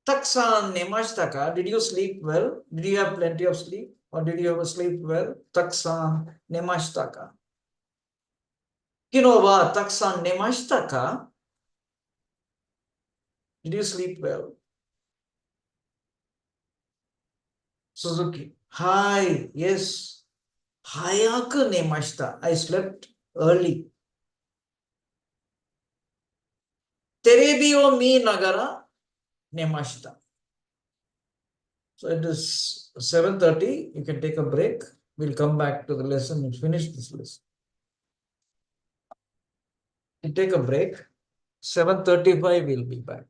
Taksan nemashita ka? Did you sleep well? Did you have plenty of sleep? Or did you ever sleep well? Taksan nemashita ka? Kino wa taksan nemashita ka? Did you sleep well? Suzuki. Hi, yes. Hayaku nemashita. I slept early. Terebi o minagara nemashita. So it is 7:30. You can take a break. We'll come back to the lesson and finish this lesson. You take a break. 7:35 we'll be back.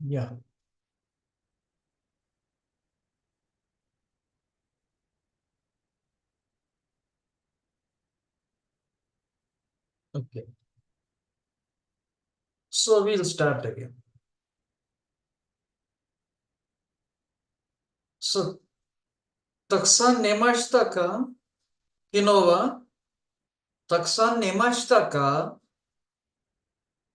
Yeah. Okay. So we'll start again. So, taksan nemashita ka? Kinova? Taksan nemashita ka?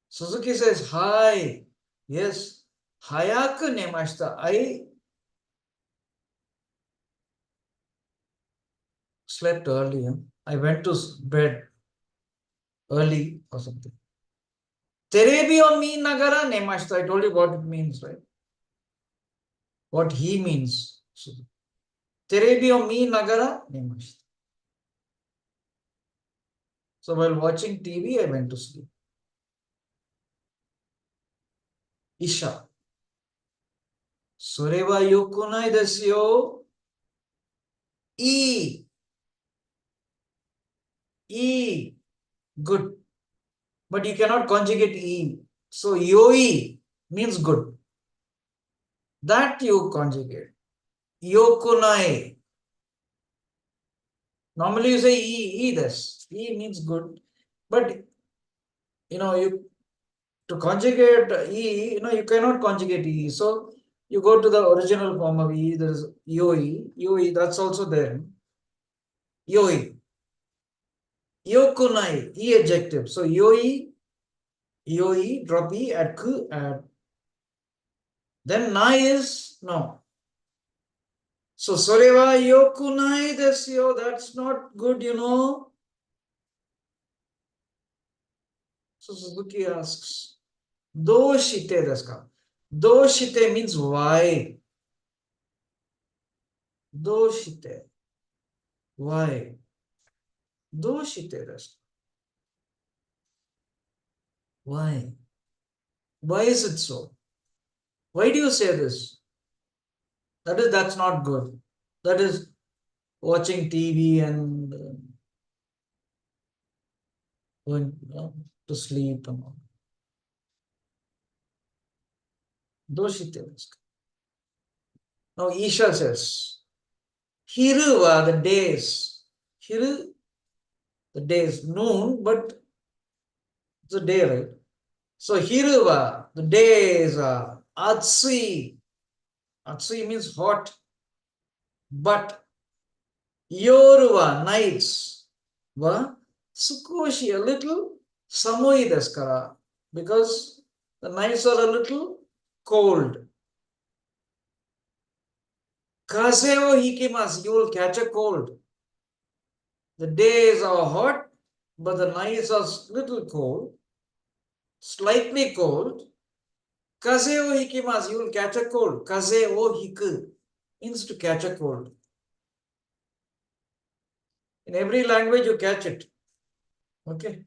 Suzuki says, hi. Yes. Hayaku nemashita. I slept early. I went to bed early or something. Terebi o mi nagara nemashita. I told you what it means, right? What he means. Terebi o mi nagara nemashita. So while watching TV, I went to sleep. Isha. Sore wa yokunai desu yo. E. E. Good. But you cannot conjugate E. So yoi means good. That you conjugate. Yokunai. Normally you say E this. E means good. But you to conjugate E, you cannot conjugate E. So you go to the original form of E, there is yoi. Yoi, that's also there. Yoi. Yokunai, E adjective. So yoi, drop E, add ku, add. Then nai is no. So soreva yokunai desu, that's not good, So Suzuki asks, doshite desu ka? Doshite means why. Doshite. Why? Doshite desu. Why? Why is it so? Why do you say this? That's not good. That is watching TV and going to sleep and all. Doshite desu. Now Isha says, Hiru wa the days. Hiru, the days, noon, but it's a day, right? So Hiru wa the days are Atsui. Atsui means hot. But Yoru wa nights wa Sukoshi a little samui desu kara. Because the nights are a little cold. Kaze o hikimasu, you will catch a cold. The days are hot, but the nights are little cold, slightly cold. Kaze o hikimasu, you will catch a cold. Kaze o hiku means to catch a cold. In every language, you catch it. Okay?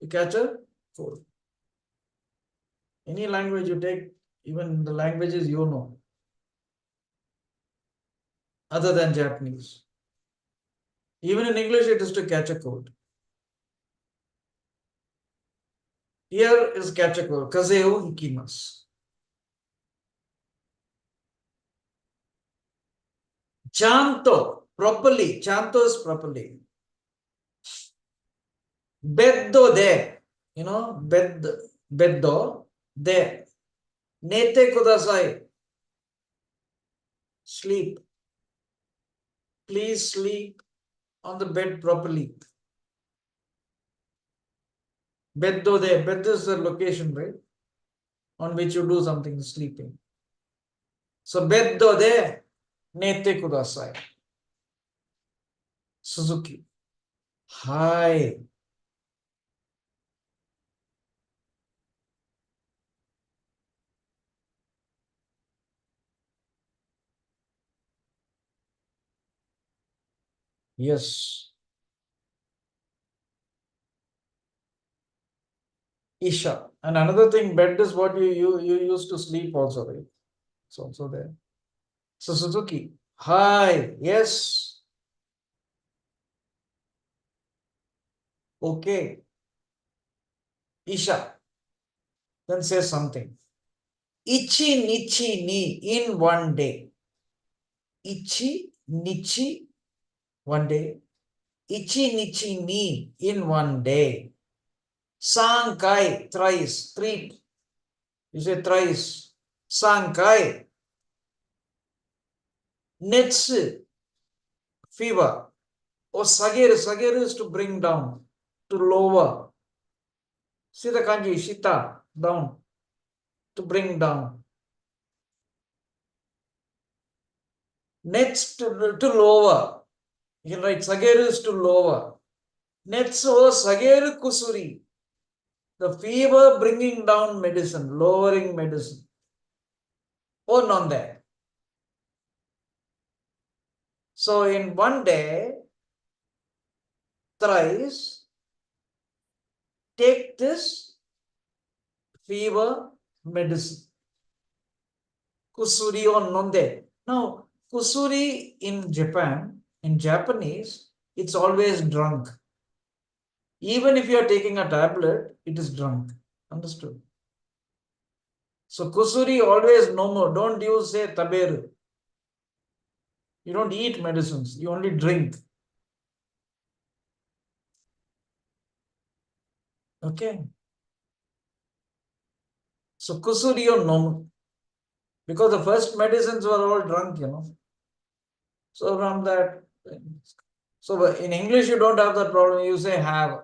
You catch a cold. Any language you take, even the languages you know, other than Japanese. Even in English, it is to catch a cold. Here is catch a cold. Kaze o hikimasu. Chanto, properly. Chanto is properly. Beddo de, beddo de. Nete kudasai. Sleep. Please sleep on the bed properly. Beddo de. Bed is the location, right? On which you do something, sleeping. So beddo de. Nete kudasai. Suzuki. Hi. Yes. Isha. And another thing, bed is what you used to sleep also, right? It's also there. So Suzuki. Hi. Yes. Okay. Isha. Then say something. Ichi, nichi, ni in one day. Ichi, nichi, one day. Ichi, nichi, ni in one day. Sankai, thrice, three. You say thrice. Sankai. Netsu, fever. Or sageru, sageru is to bring down, to lower. See the kanji, shita, down, to bring down. Next, to lower. You can write sageru is to lower. Netsu, sageru kusuri. The fever bringing down medicine, lowering medicine. Oh, none there. So in one day, thrice, take this fever medicine. Kusuri or nonde. Now, kusuri in Japan, in Japanese, it's always drunk. Even if you are taking a tablet, it is drunk. Understood? So kusuri always no more. Don't use say taberu. You don't eat medicines. You only drink. Okay. So kusuri or no. Because the first medicines were all drunk, you know. So from that, so in English you don't have that problem. You say have.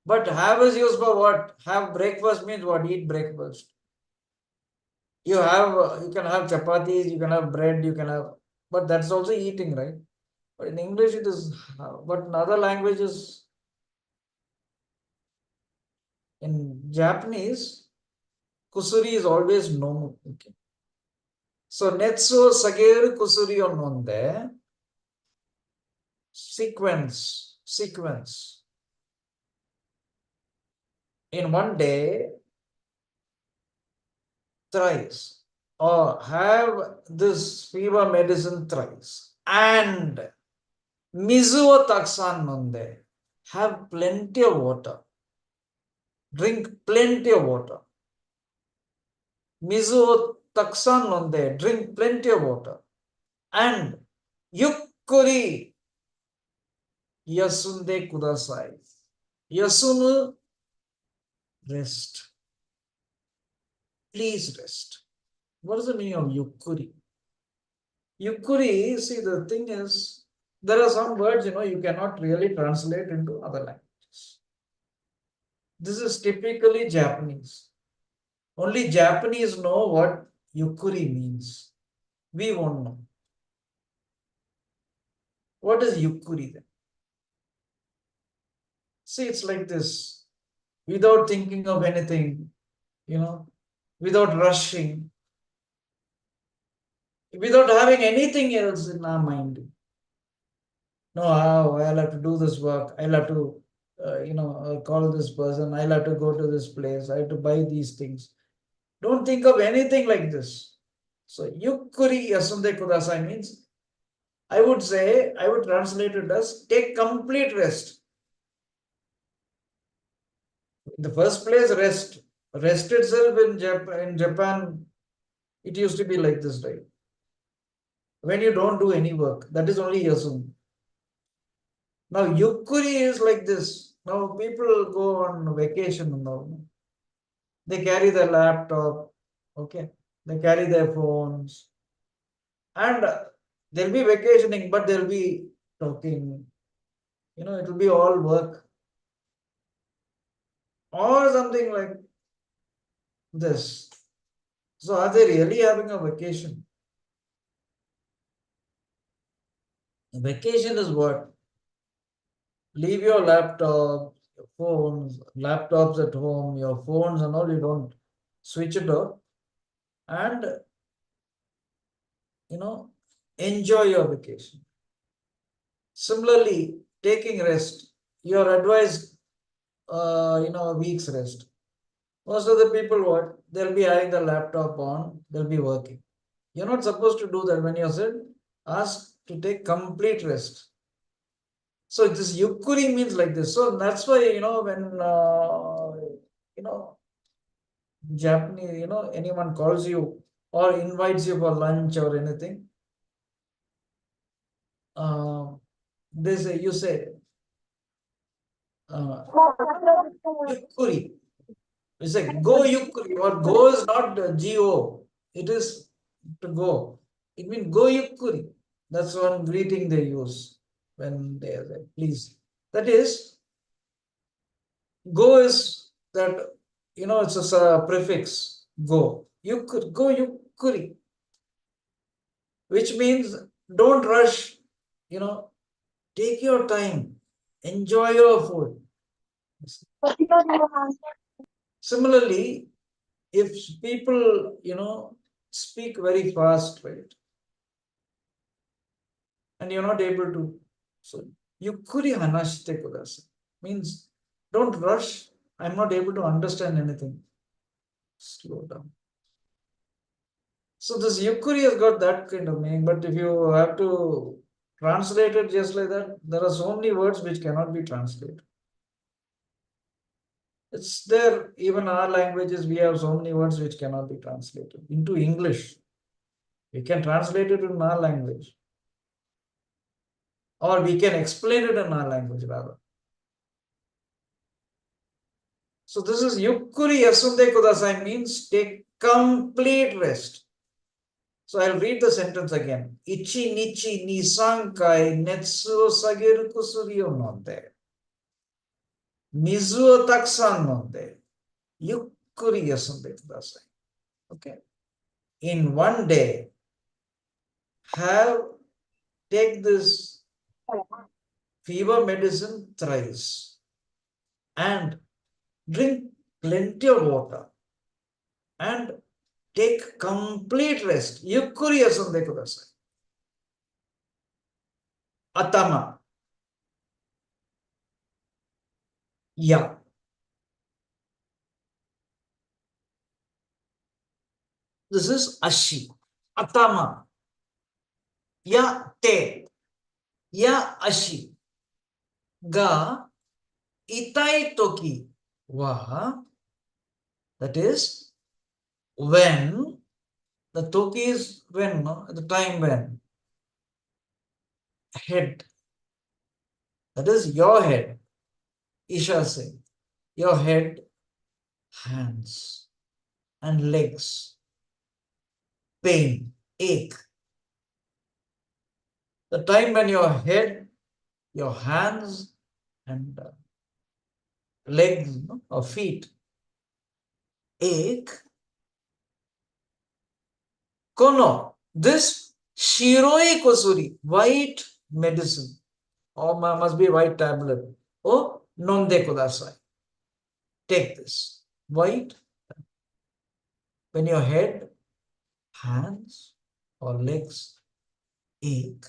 But have is used for what? Have breakfast means what? Eat breakfast. You can have chapatis, you can have bread, you can have, but that's also eating, right? But in English it is, but in other languages, in Japanese, kusuri is always no. Okay. So netsu sageru kusuri ononde. Sequence. In one day, thrice, or have this fever medicine thrice, and mizuo taksan nonde, have plenty of water, drink plenty of water. Mizuo taksan nonde, drink plenty of water, and yukkuri yasunde kudasai. Yasunu, rest. Please rest. What is the meaning of yukkuri? Yukkuri, see, the thing is, there are some words, you cannot really translate into other languages. This is typically Japanese. Only Japanese know what yukkuri means. We won't know. What is yukkuri then? See, it's like this. Without thinking of anything, without rushing, without having anything else in our mind. No, I'll have to do this work. I'll have to, call this person. I'll have to go to this place. I have to buy these things. Don't think of anything like this. So, yukkuri yasunde kudasai means, I would translate it as take complete rest. In the first place, rest. Rest itself in Japan, it used to be like this, right? When you don't do any work, that is only yasun. Now, yukkuri is like this. Now, people go on vacation now. They carry their laptop, okay? They carry their phones. And they'll be vacationing, but they'll be talking. It will be all work. Or something like this. So, are they really having a vacation? A vacation is what? Leave your laptop, your phones, laptops at home, your phones and all, you don't switch it off. And, enjoy your vacation. Similarly, taking rest, you are advised, a week's rest. Most of the people, what? They'll be having the laptop on, they'll be working. You're not supposed to do that. When you're asked to take complete rest. So this yukkuri means like this. So that's why, when, Japanese, anyone calls you or invites you for lunch or anything, you say, Yukuri. You say, go Yukuri, or go is not G-O, it is to go. It means go Yukuri. That's one greeting they use when they say, please. That is, go is that, it's a prefix, go. Yukuri, go Yukuri. Which means don't rush, take your time, enjoy your food. Similarly, if people, speak very fast, right? And you're not able to, so yukuri hanashite kudasai means don't rush. I'm not able to understand anything. Slow down. So this yukuri has got that kind of meaning, but if you have to translate it just like that, there are so many words which cannot be translated. It's there, even our languages, we have so many words which cannot be translated into English. We can translate it in our language. Or we can explain it in our language rather. So this is Yukkuri Yasunde Kudasai means take complete rest. So I'll read the sentence again. Ichi nichi nisankai netsu sageru kusuri o nonde. Mizu o takusan nonde. Yukkuri yasunde kudasai. Okay. In one day, take this fever medicine thrice and drink plenty of water and take complete rest. Yukkuri yasunde kudasai. Atama. Ya. This is ashi. Atama. Ya te. Ya ashi. Ga itai toki wa. That is when. The toki is when, no? The time when. Head. That is your head. Isha saying. Your head, hands, and legs. Pain, ache. The time when your head, your hands, and legs or feet ache. Kono, this Shiroi Kosuri, white medicine, or must be white tablet. Oh, nonde kudasai. Take this. White. When your head, hands, or legs ache,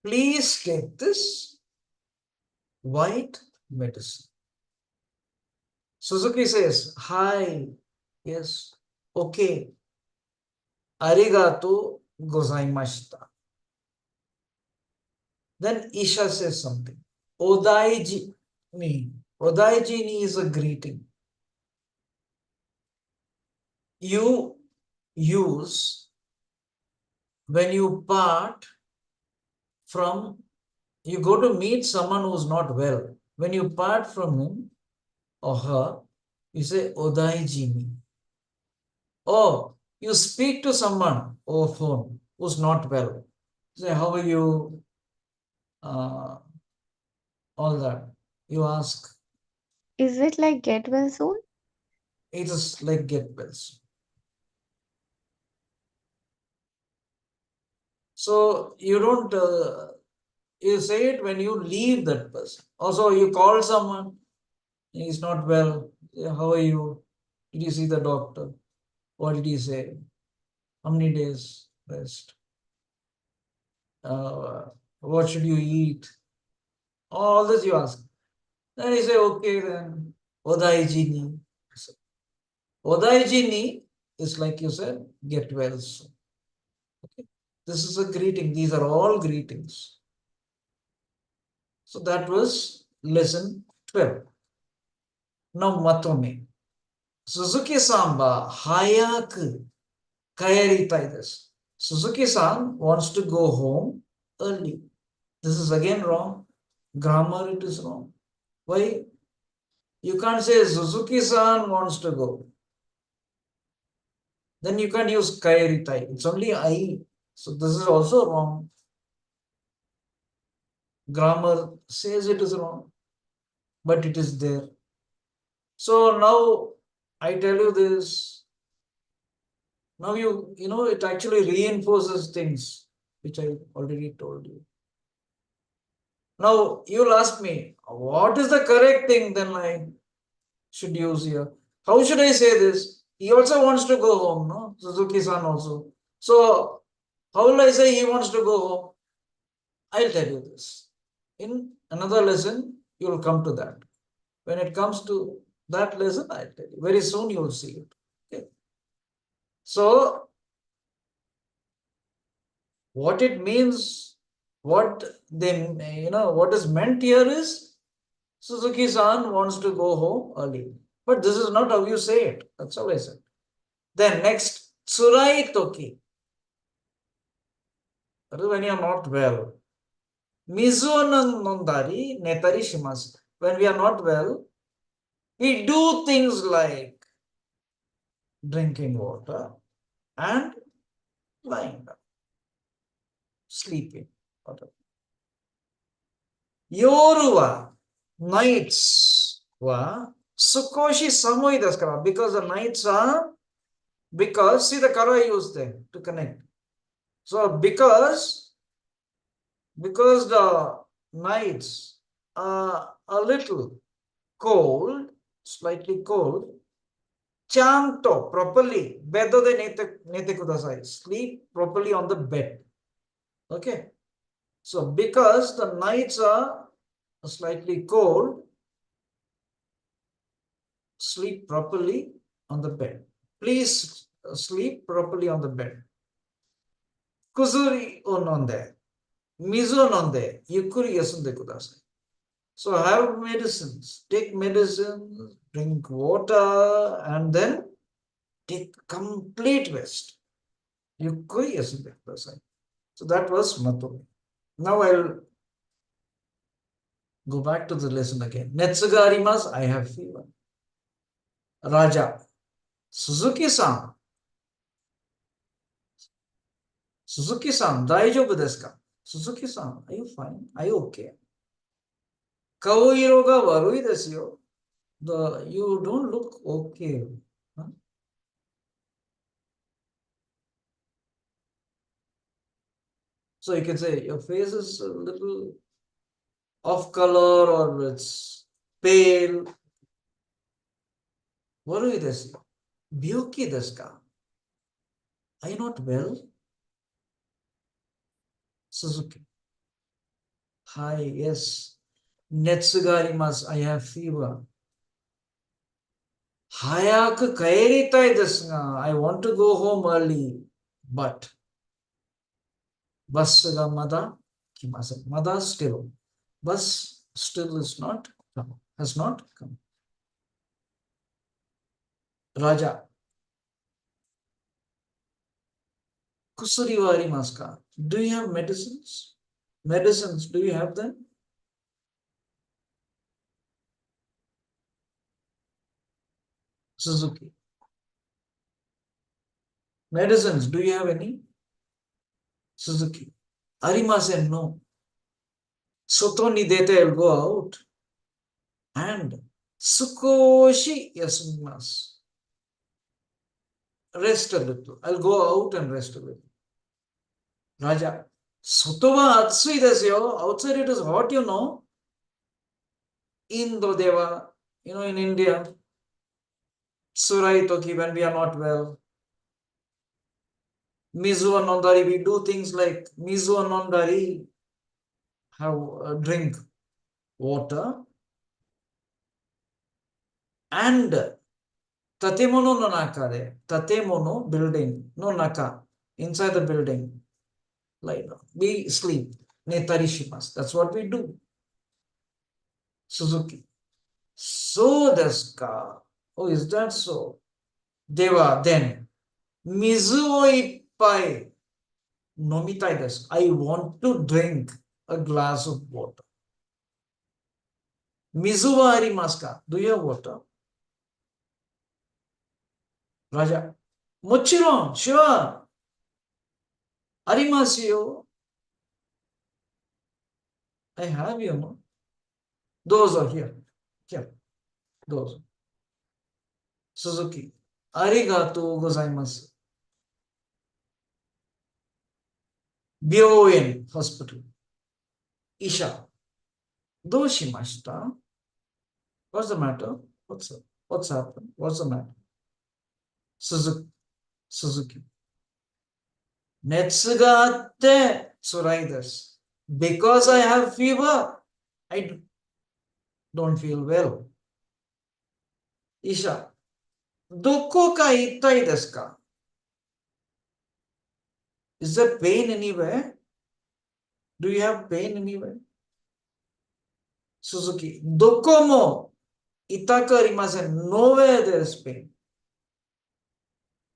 please take this white medicine. Suzuki says, hi, yes, okay, arigato gozaimashita. Then Isha says something. Odaiji ni. Odaiji ni is a greeting. You use when you part from, you go to meet someone who's not well. When you part from him or her, you say Odaiji ni. Or you speak to someone over phone who's not well. You say, how are you? All that. You ask.
Is it like get well soon?
It is like get well soon. So you don't, you say it when you leave that person. Also, you call someone, he's not well. How are you? Did you see the doctor? What did he say? How many days rest? What should you eat? All this you ask. Then you say, okay, then Odaiji ni. Odaiji ni is like you said, get well soon. Okay. This is a greeting. These are all greetings. So that was lesson 12. Now matome. Suzuki-san wa hayaku kaeritai desu. Suzuki-san wants to go home early. This is again wrong. Grammar, it is wrong. Why? You can't say Suzuki-san wants to go. Then you can't use kaeritai. It's only I. So this is also wrong. Grammar says it is wrong, but it is there. So now I tell you this. Now you know, it actually reinforces things which I already told you. Now you'll ask me, what is the correct thing then I should use here? How should I say this? He also wants to go home, no? Suzuki-san also. So how will I say he wants to go home? I'll tell you this. In another lesson, you'll come to that. When it comes to that lesson, I'll tell you. Very soon you'll see it. Okay. So what it means, what they, what is meant here is Suzuki-san wants to go home early. But this is not how you say it. That's all I said. Then next, tsurai toki. That is when you are not well. Mizu nondari netari shimasu. When we are not well, we do things like drinking water and lying down, sleeping. Yoru wa, nights wa sukoshi samui desu kara. Because the nights are, because, see the kara I used there to connect. So because the nights are a little cold, slightly cold, chanto, properly, bedo de nete kudasai. Sleep properly on the bed. Okay. So because the nights are slightly cold, sleep properly on the bed. Please sleep properly on the bed. Kuzuri o nonde, mizu o nonde, yukkuri yasunde kudasai. So have medicines, take medicine, drink water, and then take complete rest. Yukkuri yasunde kudasai. So that was Matome. Now I'll go back to the lesson again. Netsuga arimasu, I have fever. Raja, Suzuki-san, daijoubu desu ka? Suzuki-san, are you fine? Are you okay? Kaoiro ga warui desu yo. You don't look okay. Huh? So you can say your face is a little off color or it's pale. Warui desu yo. Byuki desu ka? Are you not well? Suzuki. Hi, yes. Netsuga arimasu. I have fever. Hayaku kaeritai desu ga. I want to go home early, but bus ga mada kimasen. Mada still. Bus still is not come. Has not come. Raja. Kusuri wa arimasu ka? Do you have medicines? Medicines, do you have them? Suzuki. Medicines, do you have any? Suzuki. Arimasen, no. Soto ni dete, I'll go out. And sukoshi yasumimasu. Rest a little. I'll go out and rest a little. Raja. Soto wa atsui desu yo. Outside it is hot, you know. Indo deva, in India. Tsurai toki, when we are not well. Mizu and nondari, we do things like mizu and nondari, drink water, and tatemono no naka de, tatemono, building, no naka, inside the building, lie down. We sleep, netari shimasu. That's what we do. Suzuki. So desu ka? Oh, is that so? Dewa, then. Mizu o ippai nomitai desu. I want to drink a glass of water. Mizu wa arimasu ka? Do you have water? Raja. Mochiron, sure. Arimasu yo. I have, you know. Those are here. Here. Those. Suzuki. Arigatou gozaimasu. Byoen, hospital. Isha. Doshimashita. What's the matter? What's happened? What's the matter? Suzuki. Netsu ga atte tsurai desu. Because I have fever, I don't feel well. Isha. Doko ka ittai desu ka? Is there pain anywhere? Do you have pain anywhere? Suzuki. Doko mo itaku arimasen. Nowhere there is pain.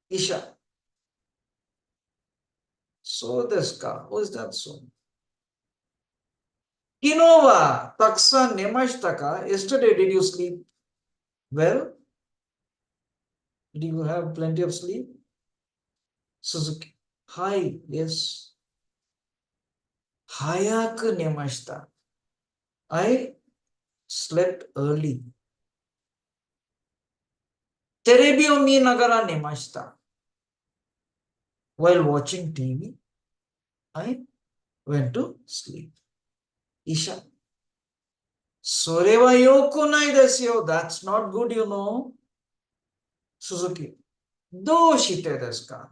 Isha. So desu ka? Oh, is that so? Kino wa takusan nemashita ka? Yesterday, did you sleep well? Did you have plenty of sleep? Suzuki. Hi, yes. Hayaku nemashita. I slept early. Terebi o minagara nemashita. While watching TV, I went to sleep. Isha. Sore wa yoku nai desu yo. That's not good, you know. Suzuki. Doshite desu ka?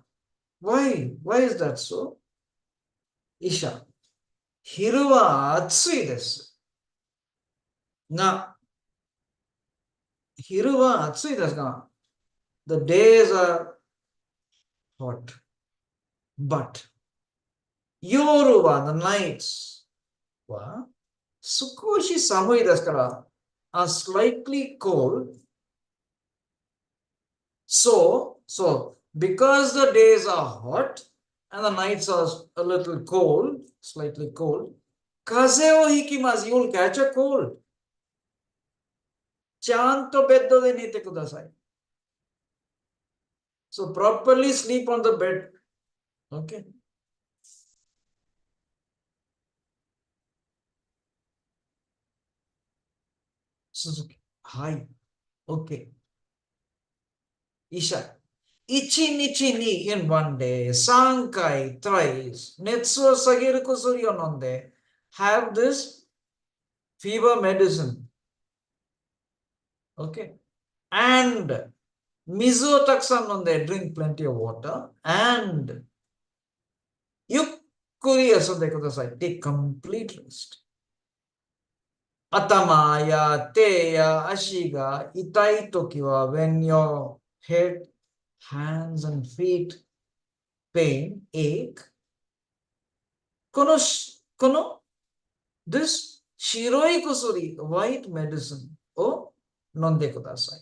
Why? Why is that so? Isha. Hiru wa atsui desu. Nga. Hiru wa atsui desu ka? The days are hot. But yoru wa, the nights wa sukoshi samui desu kara, are slightly cold. So because the days are hot and the nights are a little cold, slightly cold, kaze o hikimasu, you will catch a cold. Chanto beddo de nite kudasai. So properly sleep on the bed. Okay. Suzuki. Hi. Okay. Isha. Ichi nichi ni, in one day, sankai, thrice, netsu sagiru kusuri o nonde, have this fever medicine. Okay. And mizu takusan nonde, drink plenty of water. And yukkuri asonde kudasai, take complete rest. Atama ya te ya ashi ga itai toki wa, when your head, hands and feet pain, ache, kono, this shiroi kusuri, white medicine, o nonde kudasai.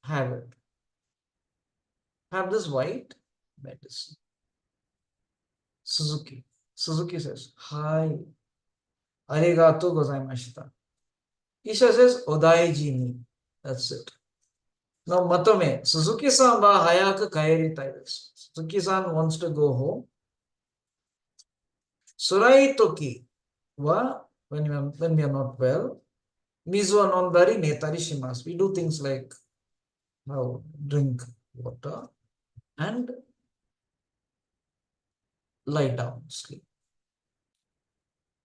Have it. Have this white medicine. Suzuki. Suzuki says, hi. Arigatou gozaimashita. Isha says, odaiji ni. That's it. Now, matome, Suzuki-san wa hayaku kaeritai desu. Suzuki-san wants to go home. Surai toki wa, when we are not well, mizu wa nondari netari shimasu. We do things like drink water and lie down, sleep.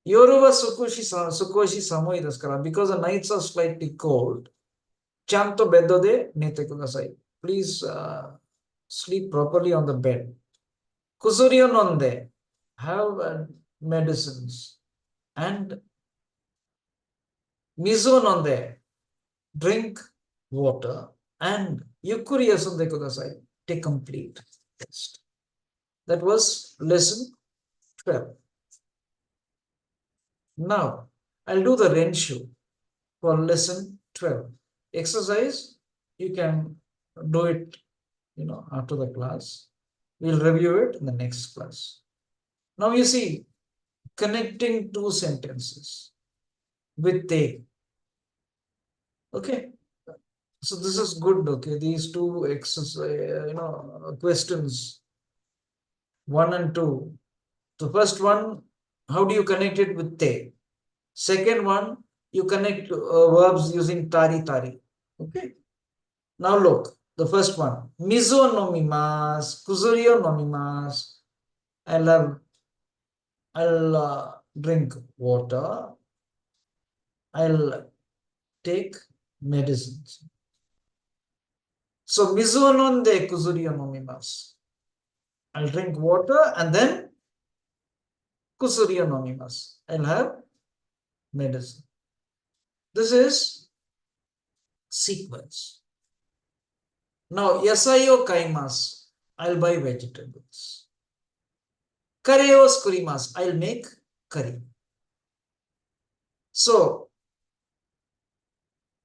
Yoru wa sukoshi samui desu kara, because the nights are slightly cold. Chanto beddo de nete kudasai. Please sleep properly on the bed. Kusuri o nonde, have medicines. And mizu o nonde, drink water. And yukkuri asonde kudasai, take complete rest. That was lesson 12. Now, I'll do the renshu for lesson 12. exercise, you can do it, after the class. We'll review it in the next class. Now you see, connecting two sentences with they. Okay. So this is good. Okay. These two exercise, questions, 1 and 2. The first one, how do you connect it with they? Second one, you connect verbs using tari tari. Okay. Now look, the first one, mizo nomimasu, kuzurio nomimasu. I'll drink water. I'll take medicines. So mizo nonde kuzurio nomimasu. I'll drink water and then kuzurio nomimasu. I'll have medicine. This is sequence. Now, yasai o kaimasu. I'll buy vegetables. Kare o skurimasu. I'll make curry. So,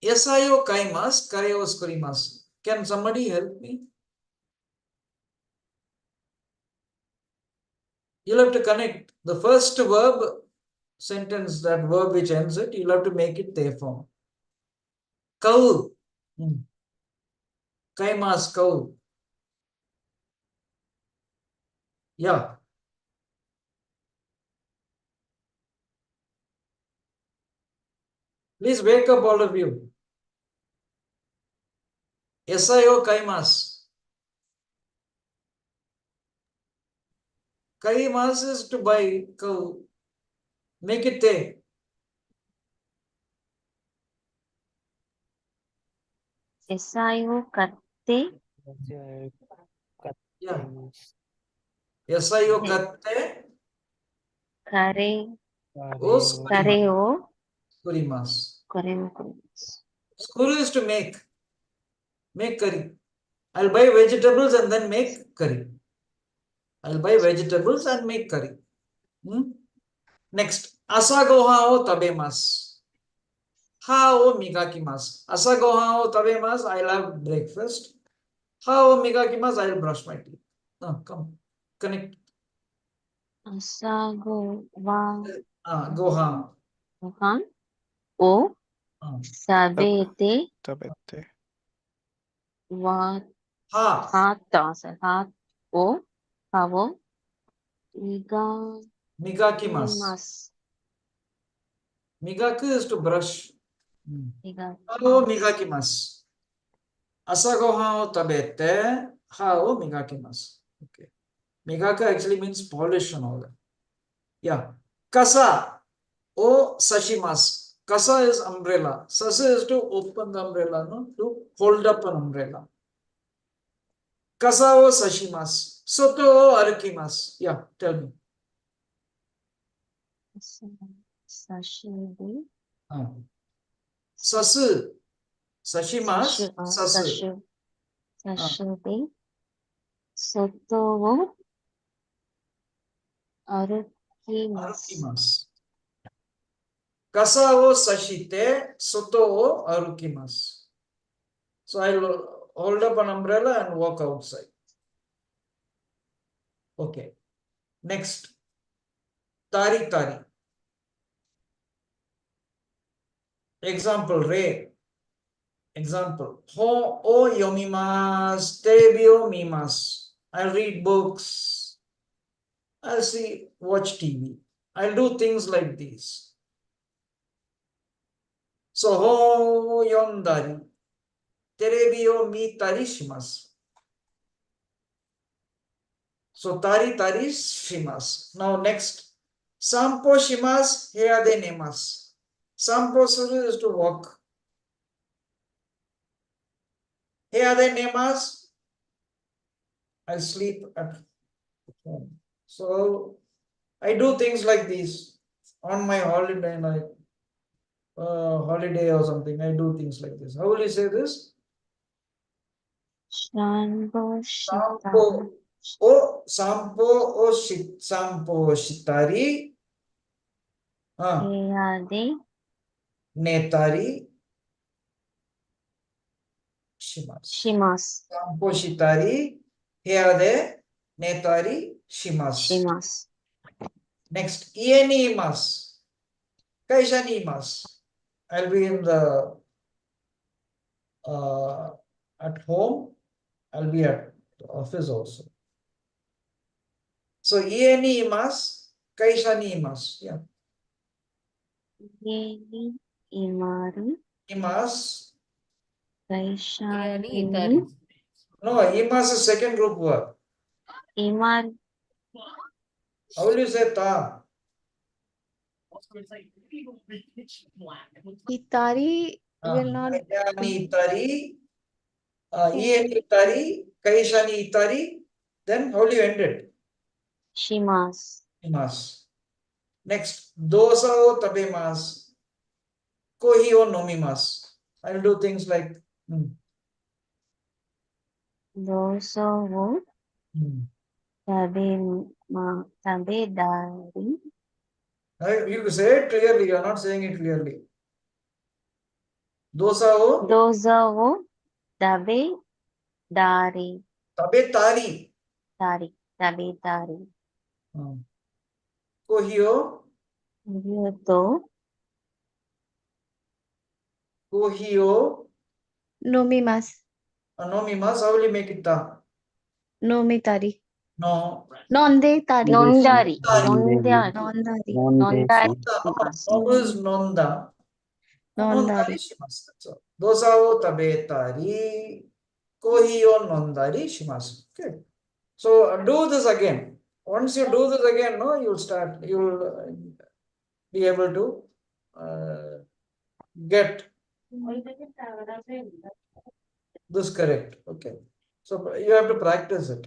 yasai o kaimasu, kare o skurimasu. Can somebody help me? You'll have to connect the first verb sentence, that verb which ends it, you'll have to make it they form. Kau. Kaimasu, kau. Yeah. Please wake up, all of you. Yasai o kaimasu. Kaimasu is to buy cow. Make it te.
Esai o katte,
Yeah. Yasai o
Te.
katte
kare,
o
kare o,
skurimasu.
kare o kurimasu.
Skuru is to make. Make curry. I'll buy vegetables and then make curry. I'll buy vegetables and make curry. Next. Asa gohan o tabemasu. Ha o migakimasu. Asa gohan o tabemasu. I'll have breakfast. Ha o migakimasu. I'll brush my teeth. No, come. Connect.
Asago wa
Gohan.
gohan o sabete
Tabete.
wa
Ha.
hata, hat o, havo,
Migakimasu.
migakimasu.
Migaku is to brush. Ha o
Migakimasu.
migakimasu. Asa gohan o tabete, ha o migakimasu. Okay. Migaku actually means polish and all that. Yeah. Kasa o sashimasu. Kasa is umbrella. Sasa is to open the umbrella, no? To hold up an umbrella. Kasa o sashimasu. Soto o arukimasu. Yeah, tell me.
Sashimi.
Sasu. Sashimasu. Sasu.
Sashimi. Soto o arukimasu.
Arukimasu. Kasa o sashite, soto o arukimasu. So I'll hold up an umbrella and walk outside. Okay. Next. Tari tari. Example, re. Example. Ho o yomimasu, terebi o mimasu. I'll read books. I'll watch TV. I'll do things like these. So ho yondari, terebi o mitari shimasu. So tari tari shimasu. Now next, sampo shimasu, heade nemasu. Sampo suru is to walk. Heade nemasu, I sleep at home. So I do things like these on my holiday, like holiday or something. I do things like this. How will you say this?
Sampo
Sampo o sampo shitari.
heade
Netari shimasu.
Shimasu.
Sanpo shitari, heade, netari, shimasu.
Shimasu.
Next, ie ni imasu. Kaisha ni imasu. I'll be in the at home. I'll be at the office also. So ie ni imasu, kaisha ni imasu. Yeah.
Yeni imari.
Imasu.
Kaisha ni
No, imasu is second group verb.
imari.
How will you say ta?
Itari will not.
Ni itari, ie ni itari, kaisha ni itari. Then how will you end it?
Shimasu.
Imasu. Next, dosa o tabemasu. Kohi o nomimasu. I'll do things like
Doso wo tabedari.
You say it clearly, you are not saying it clearly. Dosa o
Dosa wo tabedari.
tabetari.
Tabedari.
Kohi o
Yuto. Nomimasu.
nomimasu. How will you make it ta?
Nomitari.
No.
Nondetari.
Nondari.
Nondari.
Nondari.
Nondari.
No is nonda.
Nondari.
Shimasu. That's all. Dosa o tabetari. Kohi o nondari shimasu. Okay. So do this again. Once you do this again, no, you'll be able to get this correct. Okay. So you have to practice it.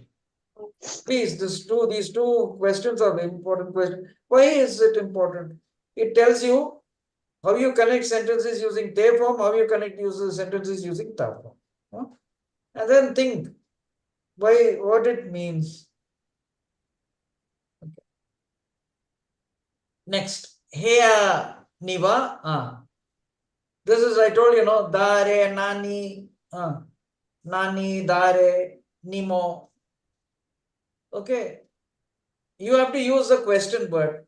Please, these two questions are important questions. Why is it important? It tells you how you connect sentences using they form, how you connect sentences using ta form. Huh? And then think what it means. Okay. Next, Heya niwa. This is, I told you, no, dare, nani, nani, dare, nimo. Okay. You have to use the question word.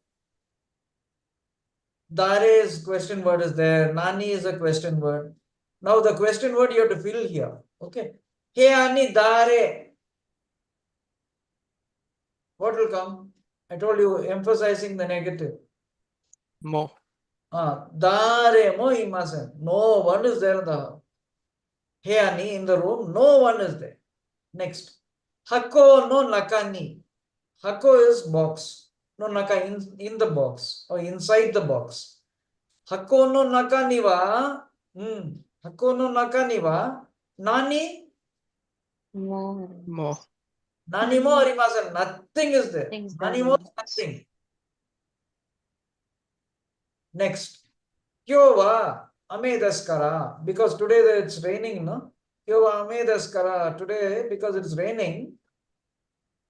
Dare is question word is there. Nani is a question word. Now the question word you have to fill here. Okay. Heani dare. What will come? I told you, emphasizing the negative.
Mo.
Dare mo imasen. No one is there in the house. Heani in the room. No one is there. Next. Hako no nakani. Hako is box. No naka in the box or inside the box. Hako no naka ni wa. Hako no naka ni wa. Nani?
Mo.
Nani mo arimasen. Nothing is there. Nani mo is nothing. Next. Kyo wa ame desu kara. Because today it's raining, no? Kyo wa ame desu kara. Today, because it's raining.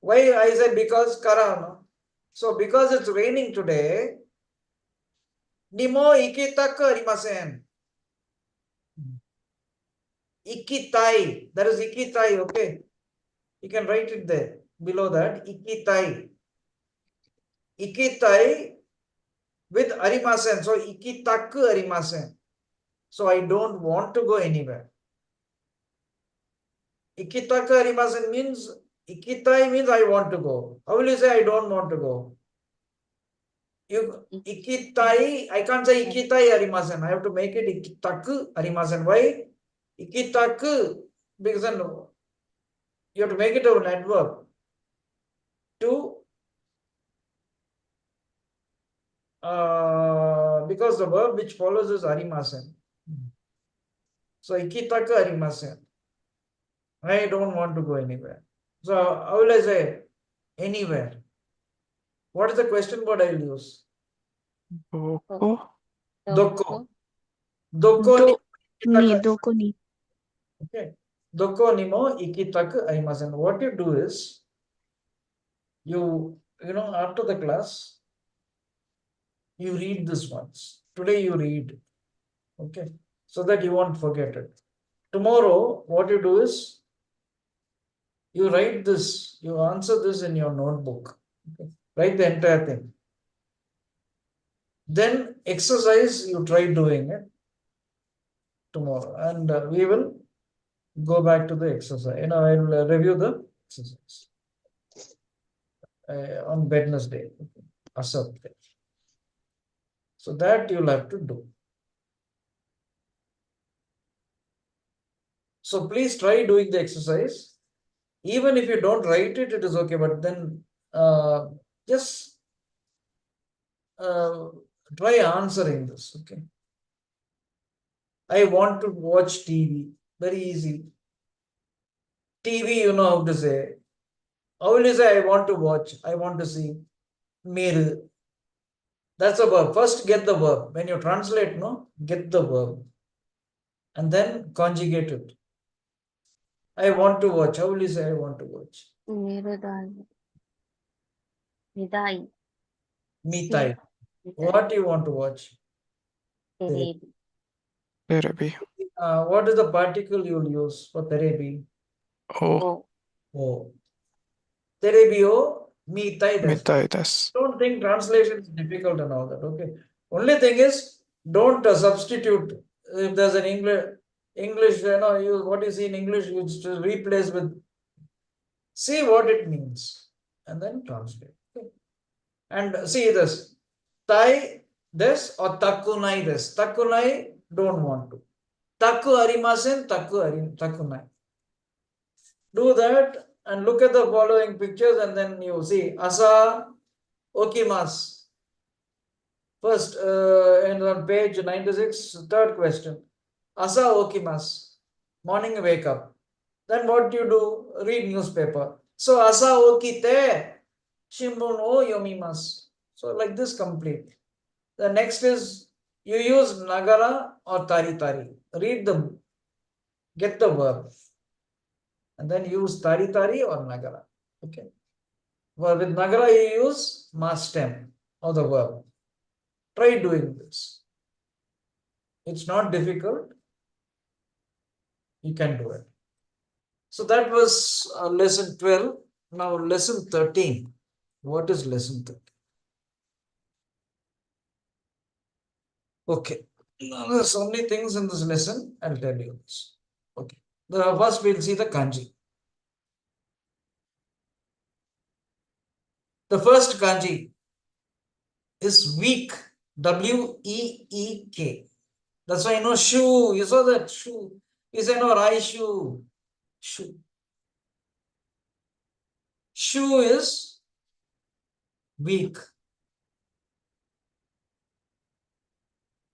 Why I said because kara, no? So because it's raining today, nimo ikitaku arimasen. Ikitai. That is ikitai, okay? You can write it there. Below that, ikitai. Ikitai with arimasen. So ikitaku arimasen. So I don't want to go anywhere. Ikitaku arimasen means, ikitai means I want to go. How will you say I don't want to go? Ikitai, I can't say ikitai arimasen. I have to make it ikitaku arimasen. Why? Ikitaku, because you have to make it an adverb. Because the verb which follows is arimasen. So ikitaku arimasen. I don't want to go anywhere. So how will I say anywhere? What is the question word I will use?
Boko.
Doko. Doko ni.
Doko ni.
Okay. Doko ni mo ikitaku arimasen. What you do is, you know, after the class, you read this once. Today you read. Okay. So that you won't forget it. tomorrow, what you do is you write this, you answer this in your notebook. Okay? Write the entire thing. Then exercise, you try doing it tomorrow, and we will go back to the exercise. I'll review the exercise on Wednesday, Asap. So that you'll have to do. So please try doing the exercise. Even if you don't write it, it is okay. But then just try answering this. Okay. I want to watch TV. Very easy. TV, you know how to say. How will you say I want to watch? I want to see. Mir. That's a verb. First get the verb. When you translate, no, get the verb. And then conjugate it. I want to watch. How will you say I want to watch?
Nirudai. Nidai.
Mitai. What do you want to watch?
Terebi.
Terebi.
What is the particle you will use for terebi?
Oh.
Oh. Terebio, mitai desu.
Mitai desu.
Don't think translation is difficult and all that. Okay. Only thing is, don't substitute. If there's an English, what you see in English, you just replace with. See what it means, and then translate. Okay. And see this. Tai this or takunai this. Takunai don't want to. Taku arimasen, takunai. Do that and look at the following pictures, and then you see asa okimasu. First, on page 96, third question. Asa okimasu. Morning wake up. Then what do you do? Read newspaper. So asa okite shimbun o yomimasu. So like this complete. The next is you use nagara or tari. Get the verb. And then use tari or nagara. Okay. Well, with nagara you use mas stem or the verb. Try doing this. It's not difficult. You can do it. So that was lesson 12. Now lesson 13. What is lesson 13? Okay. Now there's so many things in this lesson. I'll tell you this. Okay. First we'll see the kanji. The first kanji is weak. W-E-E-K. That's why I know shoe. You saw that shoe. You say no, rai shoe. Shoe. Shoe is weak.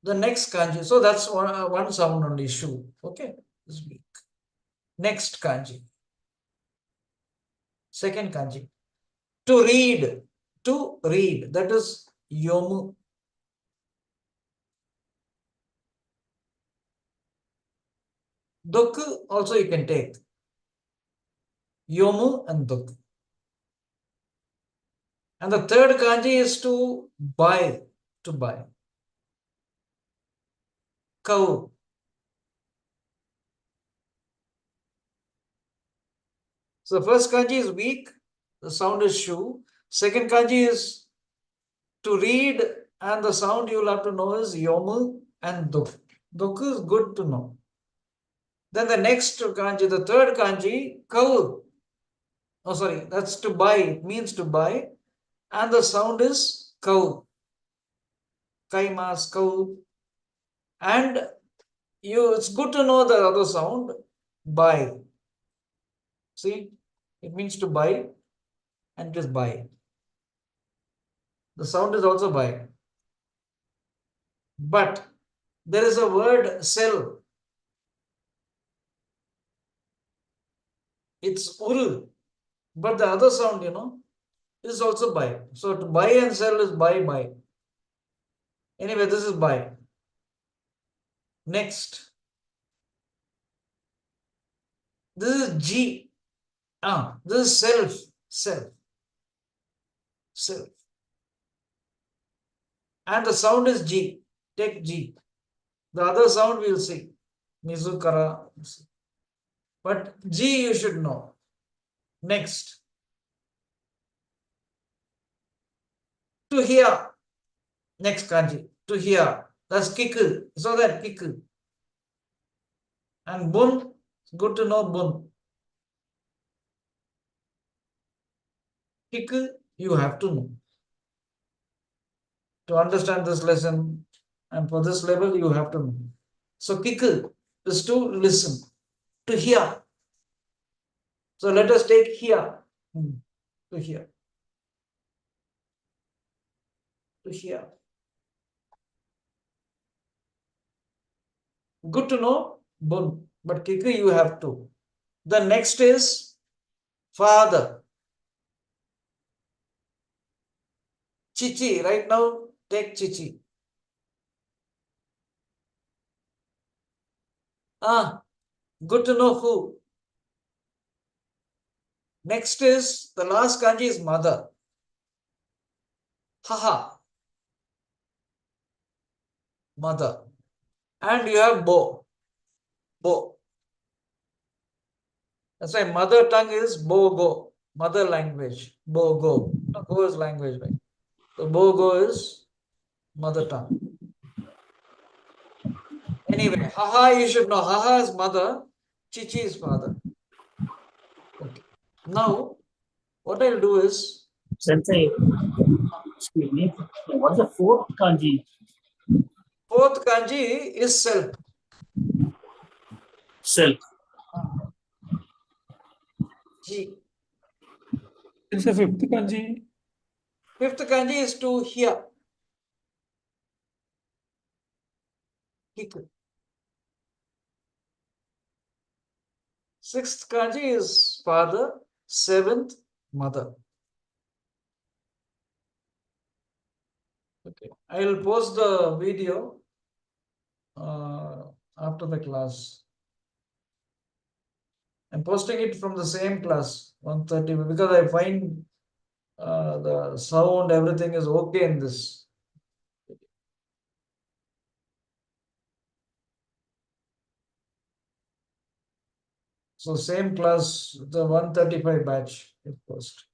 The next kanji. So that's one sound only, shoe. Okay. Is weak. Next kanji. Second kanji. To read. To read. That is yomu. Doku also you can take. Yomu and doku. And the third kanji is to buy. To buy. Kau. So the first kanji is weak. The sound is shu. Second kanji is to read, and the sound you will have to know is yomu and doku. Doku is good to know. Then the next kanji, the third kanji, kau. Oh, sorry, that's to buy. It means to buy. And the sound is kau. Kaimas, kau. And it's good to know the other sound, buy. See, it means to buy, and it is buy. The sound is also buy. But there is a word sell. It's uru. But the other sound, is also buy. So to buy and sell is buy. Anyway, this is buy. Next. This is G. This is self. Self. And the sound is G. Take G. The other sound we'll see. Mizukara. But G you should know. Next. To hear. Next kanji. To hear. That's kiku. So that kiku. And bun. Good to know bun. Kiku you have to know. To understand this lesson and for this level you have to know. So kiku is to listen. To hear. So let us take here. To hear. To hear. Good to know, bun. But kiku you have to. The next is father. Chichi. Right now, take chichi. Good to know who. Next is the last kanji is mother. Haha. Mother. And you have bo. Bo. That's why mother tongue is Bogo. Mother language. Bogo. No, go is language, right? So Bogo is mother tongue. Anyway, haha you should know. Haha is mother. Chichi is father. Okay. Now, what I'll do is
Sensei, excuse me. What's the fourth kanji?
fourth kanji is self.
Self.
G.
It's the fifth kanji.
Fifth kanji is to hear. Kiku. Sixth kanji is father. Seventh, mother. Okay. I will post the video after the class. I'm posting it from the same class, 1:30, because I find the sound, everything is okay in this. So same class, the 135 batch it post.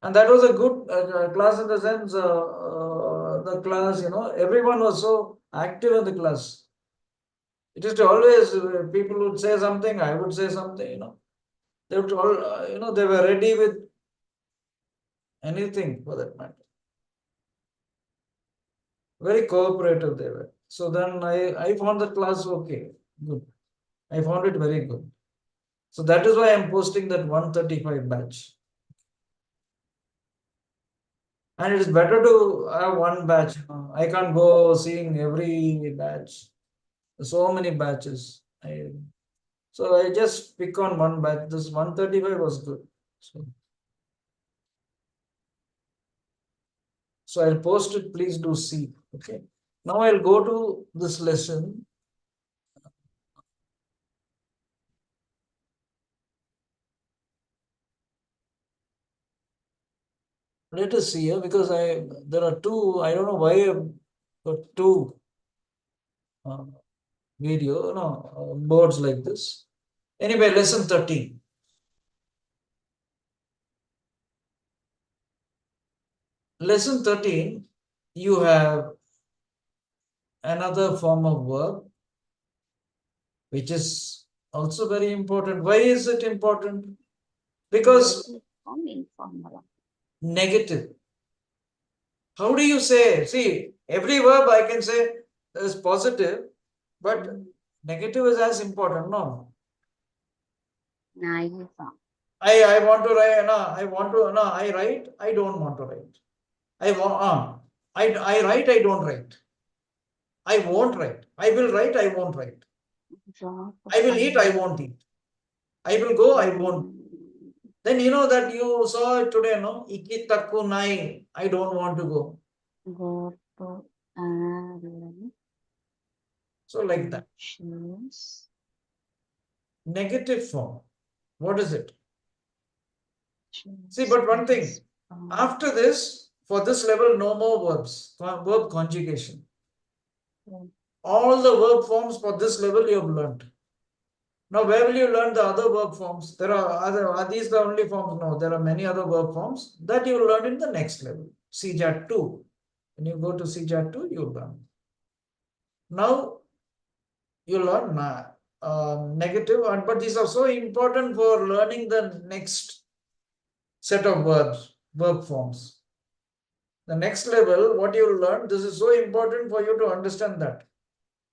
And that was a good class in the sense, the class, everyone was so active in the class. It is to always, people would say something, I would say something, They would all, they were ready with anything for that matter. Very cooperative they were. So then I found the class okay, good. I found it very good. So that is why I'm posting that 135 batch. And it is better to have one batch. I can't go seeing every batch. So many batches. So I just pick on one batch. This 135 was good. So I'll post it. Please do see. Okay. Now I'll go to this lesson. Let us see here, because there are two. I don't know why I've got two boards like this. Anyway, lesson 13. Lesson 13, you have another form of verb, which is also very important. Why is it important? Because negative. How do you say? See, every verb I can say is positive, but negative is as important. No. I want to write. No, I want to. No, I write. I don't want to write. I write. I don't write. I won't write. I will write. I won't write. I will eat. I won't eat. I will go. I won't. Then you know that you saw it today, no? Ikitakku nai. I don't want to go.
Go to
So like that.
choose.
Negative form. What is it? See, but one thing. After this, for this level, no more verbs. Verb conjugation. All the verb forms for this level you have learnt. Now, where will you learn the other verb forms? Are these the only forms? No, there are many other verb forms that you will learn in the next level, CJAT 2. When you go to CJAT 2, you will learn. Now, you learn negative, but these are so important for learning the next set of verb forms. The next level, what you will learn, this is so important for you to understand that.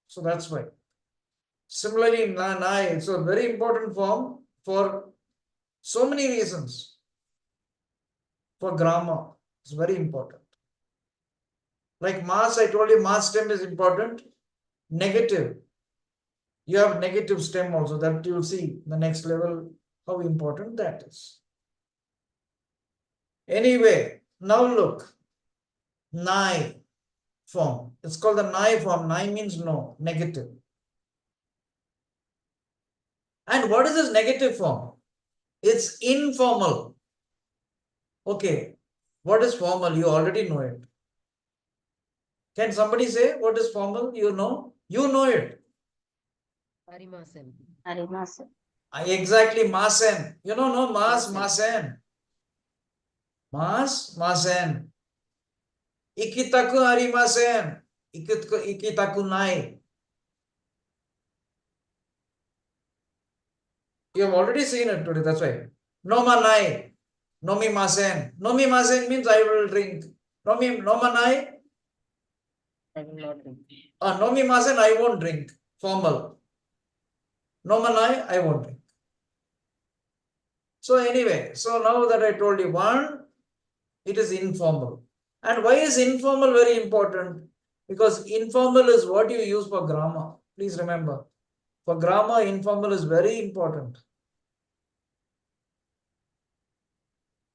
So that's why. Similarly, nai, it's a very important form for so many reasons. For grammar, it's very important. Like mass, I told you mass stem is important. Negative. You have negative stem also, that you'll see the next level how important that is. Anyway, now look. Nai form. It's called the nai form. Nai means no, negative. And what is this negative form? It's informal. Okay. What is formal? You already know it. Can somebody say what is formal? You know? You know it.
Arimasen.
Arimasen.
Exactly, masen. You know, no, masen. Masen. Ikitaku arimasen. Ikitaku nai. You have already seen it today, that's why. Noma nai. Nomi masen. Nomi masen means I will drink. Noma nai.
I will not drink.
Nomi masen, I won't drink. Formal. Noma nai, I won't drink. So anyway, so now that I told you, one, it is informal. And why is informal very important? Because informal is what you use for grammar. Please remember, for grammar, informal is very important.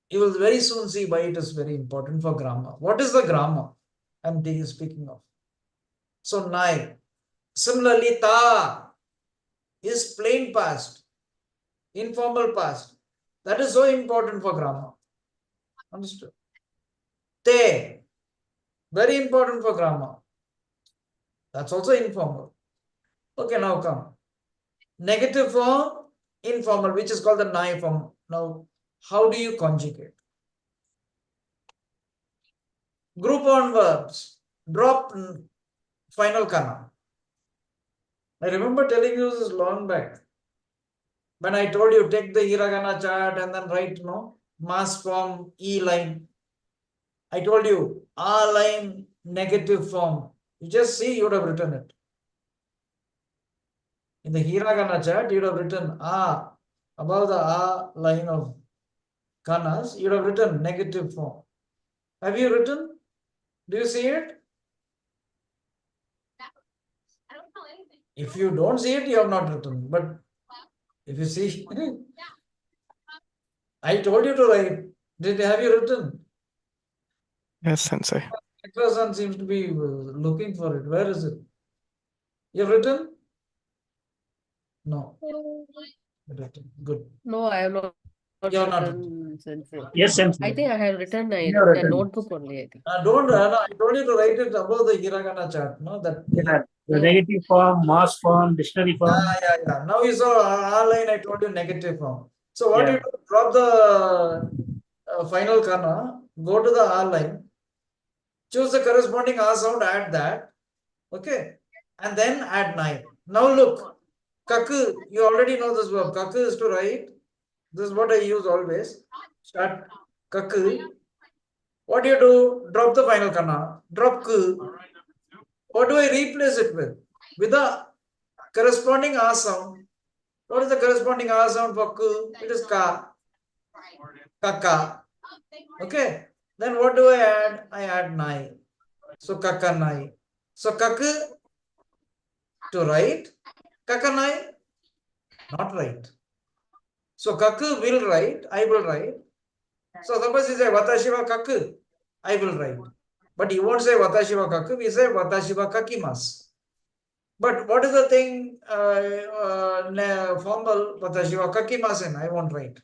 You will very soon see why it is very important for grammar. What is the grammar I'm speaking of? So, nai. Similarly, ta is plain past, informal past. That is so important for grammar. Understood? Te, very important for grammar. That's also informal. Okay, now come. Negative form, informal, which is called the nai form. Now, how do you conjugate? Group on verbs. Drop final kana. I remember telling you this long back. When I told you take the hiragana chart and then write mass form E line. I told you A line negative form. You just see, you would have written it. In the hiragana chart, you would have written A. Above the A line of kanas, you would have written negative form. Have you written? Do you see it? If you don't see it, you have not written. But if you see, I told you to write. Have you written?
Yes, Sensei.
Person seems to be looking for it. Where is it? You have written? No. Written. Good.
No, I have not
You have not
written, Sensei.
Yes, Sensei.
I think I have written
You have
a
written.
notebook only, I think.
Don't. I told you to write it above the hiragana chart. No, that.
Yeah, the negative form, mass form, dictionary form.
Yeah. Now you saw R line. I told you negative form. So what
Yeah.
you do? Drop the final kana. Go to the R line. Choose the corresponding R sound. Add that. Okay, and then add nai. Now look, kaku. You already know this verb. Kaku is to write. This is what I use always. Start kaku. What do you do? Drop the final kana. Drop ku. What do I replace it with? With the corresponding R sound. What is the corresponding R sound for ku? It is ka. Kaka. Okay. Then what do I add? I add nai. So kaka nai. So kaku to write. Kaka nai not write. So kaku will write. I will write. So suppose you say watashi wa kaku. I will write. But you won't say watashi wa kaku. We say watashi wa kakimasu. But what is the thing? Formal watashi wa kakimasen. I won't write.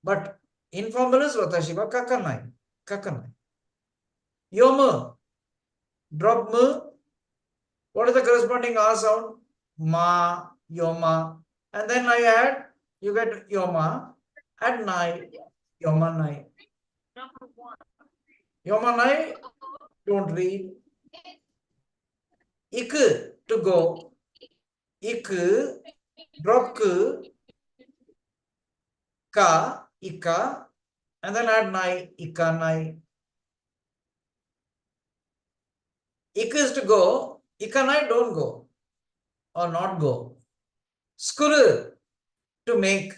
But informal is watashi wa kakanai. Kakanai. Yomu. Drop mu. What is the corresponding R sound? Ma. yoma, and then I add, you get yoma, add nai, yoma nai. Yoma nai, don't read. Ik, to go. Ik, drop k, ka, ika, and then add nai, ika nai. Ik is to go, ika nai, don't go, or not go. Skuru, to make.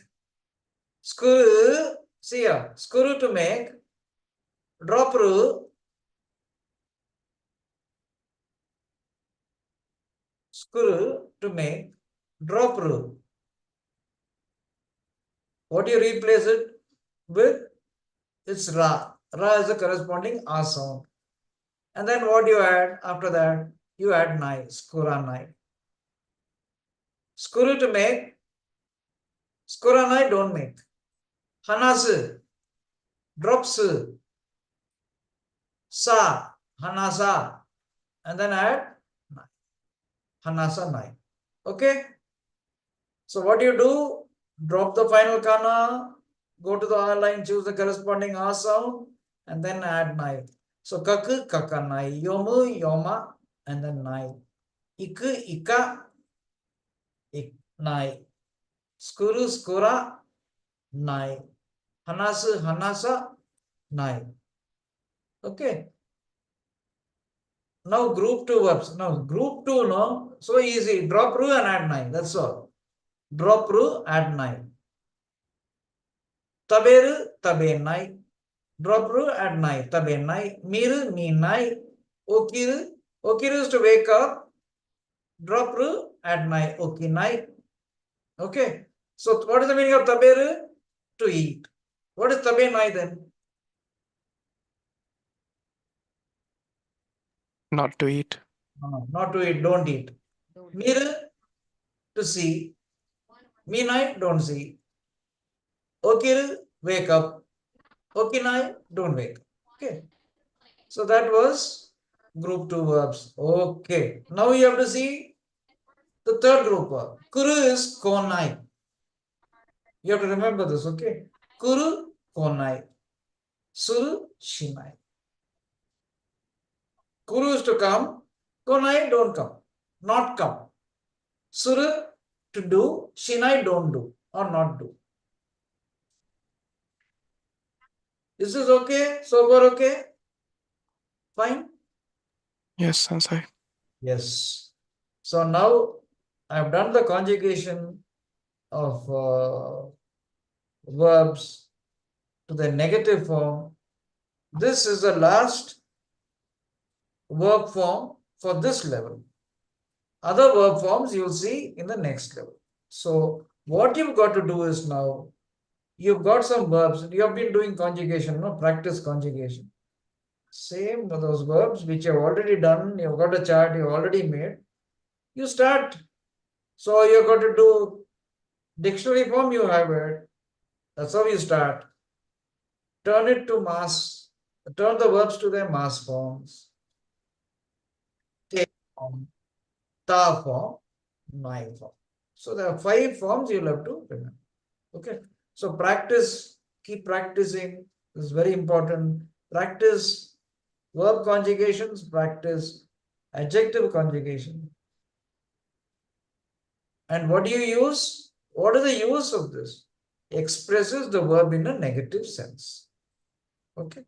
Skuru, see here, skuru to make. Drop ru, skuru to make. Drop ru. What do you replace it with? It's ra. Ra is the corresponding a sound. And then what do you add after that? You add nai, skura nai. Skuru to make. Skura nai, don't make. Hanas, drops, sa, hanasa, and then add nai. Hanasa nai. Okay? So what do you do? Drop the final kana, go to the R line, choose the corresponding A sound, and then add nai. So kak, kaka nai, yomu, yoma, and then nai. Ik, ika, ik, nai. Skuru, skura, nai. Hanas, hanasa, nai. Okay. Now group 2 verbs. Now group 2, no, so easy. Drop ru and add nai. That's all. Drop ru, add nai. Taberu, tabe nai. Drop ru, add nai. Tabe nai. Miru, mi nai. Okiru, okiru is to wake up. Drop ru, add nai. Oki nai. Okay. So what is the meaning of taberu? To eat. What is tabe nai then?
Not to eat.
Not to eat, don't eat.
Don't-
Miru, to see. Minai, don't see. Okiru, wake up. Okinai, don't wake. Okay. So that was group 2 verbs. Okay. Now you have to see the third group verb. Kuru is konai. You have to remember this, okay? Kuru, konai. Suru, shinai. Kuru is to come. Konai, don't come. Not come. Suru, to do. Shinai, don't do or not do. This is okay? So far okay? Fine?
Yes, Sensei.
Yes. So now I have done the conjugation of verbs to the negative form. This is the last verb form for this level. Other verb forms you will see in the next level. So what you've got to do is now, you've got some verbs, you have been doing conjugation, no? Practice conjugation. Same with those verbs which you have already done, you've got a chart, you've already made. You start. So you've got to do dictionary form, you have it. That's how you start. Turn it to mass, turn the verbs to their mass forms. Take form, ta form, nai form. So there are 5 forms you'll have to remember. Okay. So practice, keep practicing. This is very important. Practice verb conjugations, practice adjective conjugation. And what do you use? What is the use of this? Expresses the verb in a negative sense. Okay.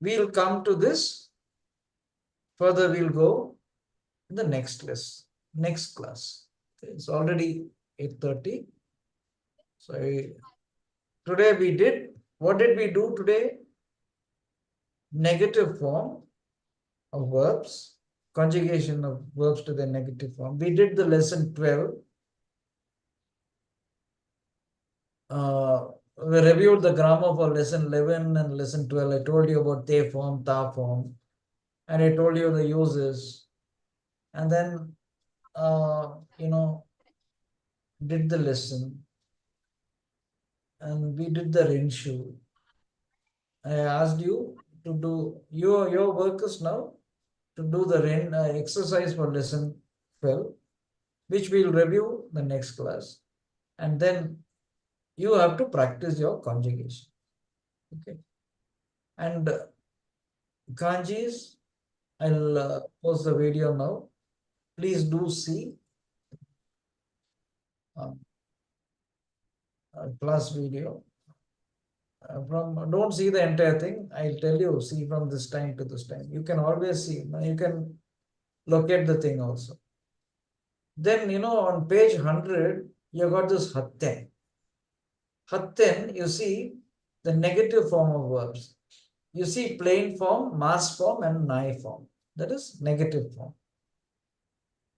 We'll come to this. Further, we'll go in the next class. Okay. It's already 8:30. So today we did, what did we do today? Negative form of verbs, conjugation of verbs to the negative form. We did the lesson 12. We reviewed the grammar for lesson 11 and lesson 12. I told you about te form, ta form, and I told you the uses. And then, did the lesson. And we did the Rinshu. I asked you to do, your work is now to do the exercise for lesson 12. which we'll review the next class. And then you have to practice your conjugation. Okay. And kanjis, I'll post the video now. Please do see class video. Don't see the entire thing. I'll tell you, see from this time to this time. You can always see. You can locate the thing also. Then, on page 100, you got this hatten. Hatten, you see the negative form of verbs. You see plain form, mass form, and nigh form. That is negative form.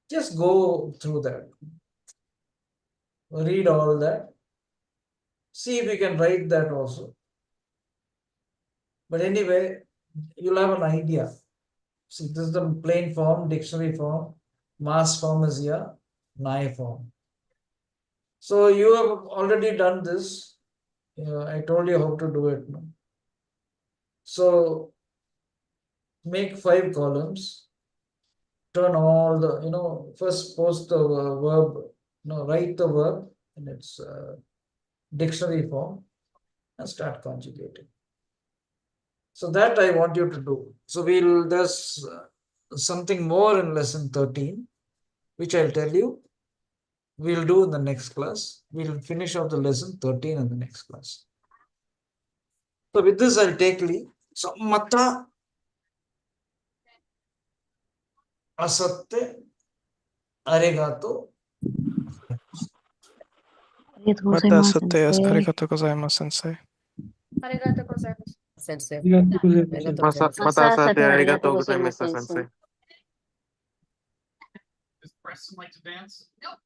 Just go through that. Read all that. See if you can write that also. But anyway, you'll have an idea. See, this is the plain form, dictionary form. Mass form is here, nigh form. So you have already done this. I told you how to do it. No? So make 5 columns. Turn all the, first post the verb, write the verb in its dictionary form and start conjugating. So that I want you to do. So there's something more in lesson 13, which I'll tell you. We'll do in the next class. We'll finish off the lesson 13 in the next class. So with this, I'll take leave. So mata asatte arigato.
Mata satte arigatou gozaimasu, sensei.
Arigato gozaimasu. Sensei.
Arigato
Arigato
gozaimasu.
gozaimasu.
Mata arigatou gozaimasu, sensei.
Does Preston like to dance? Nope.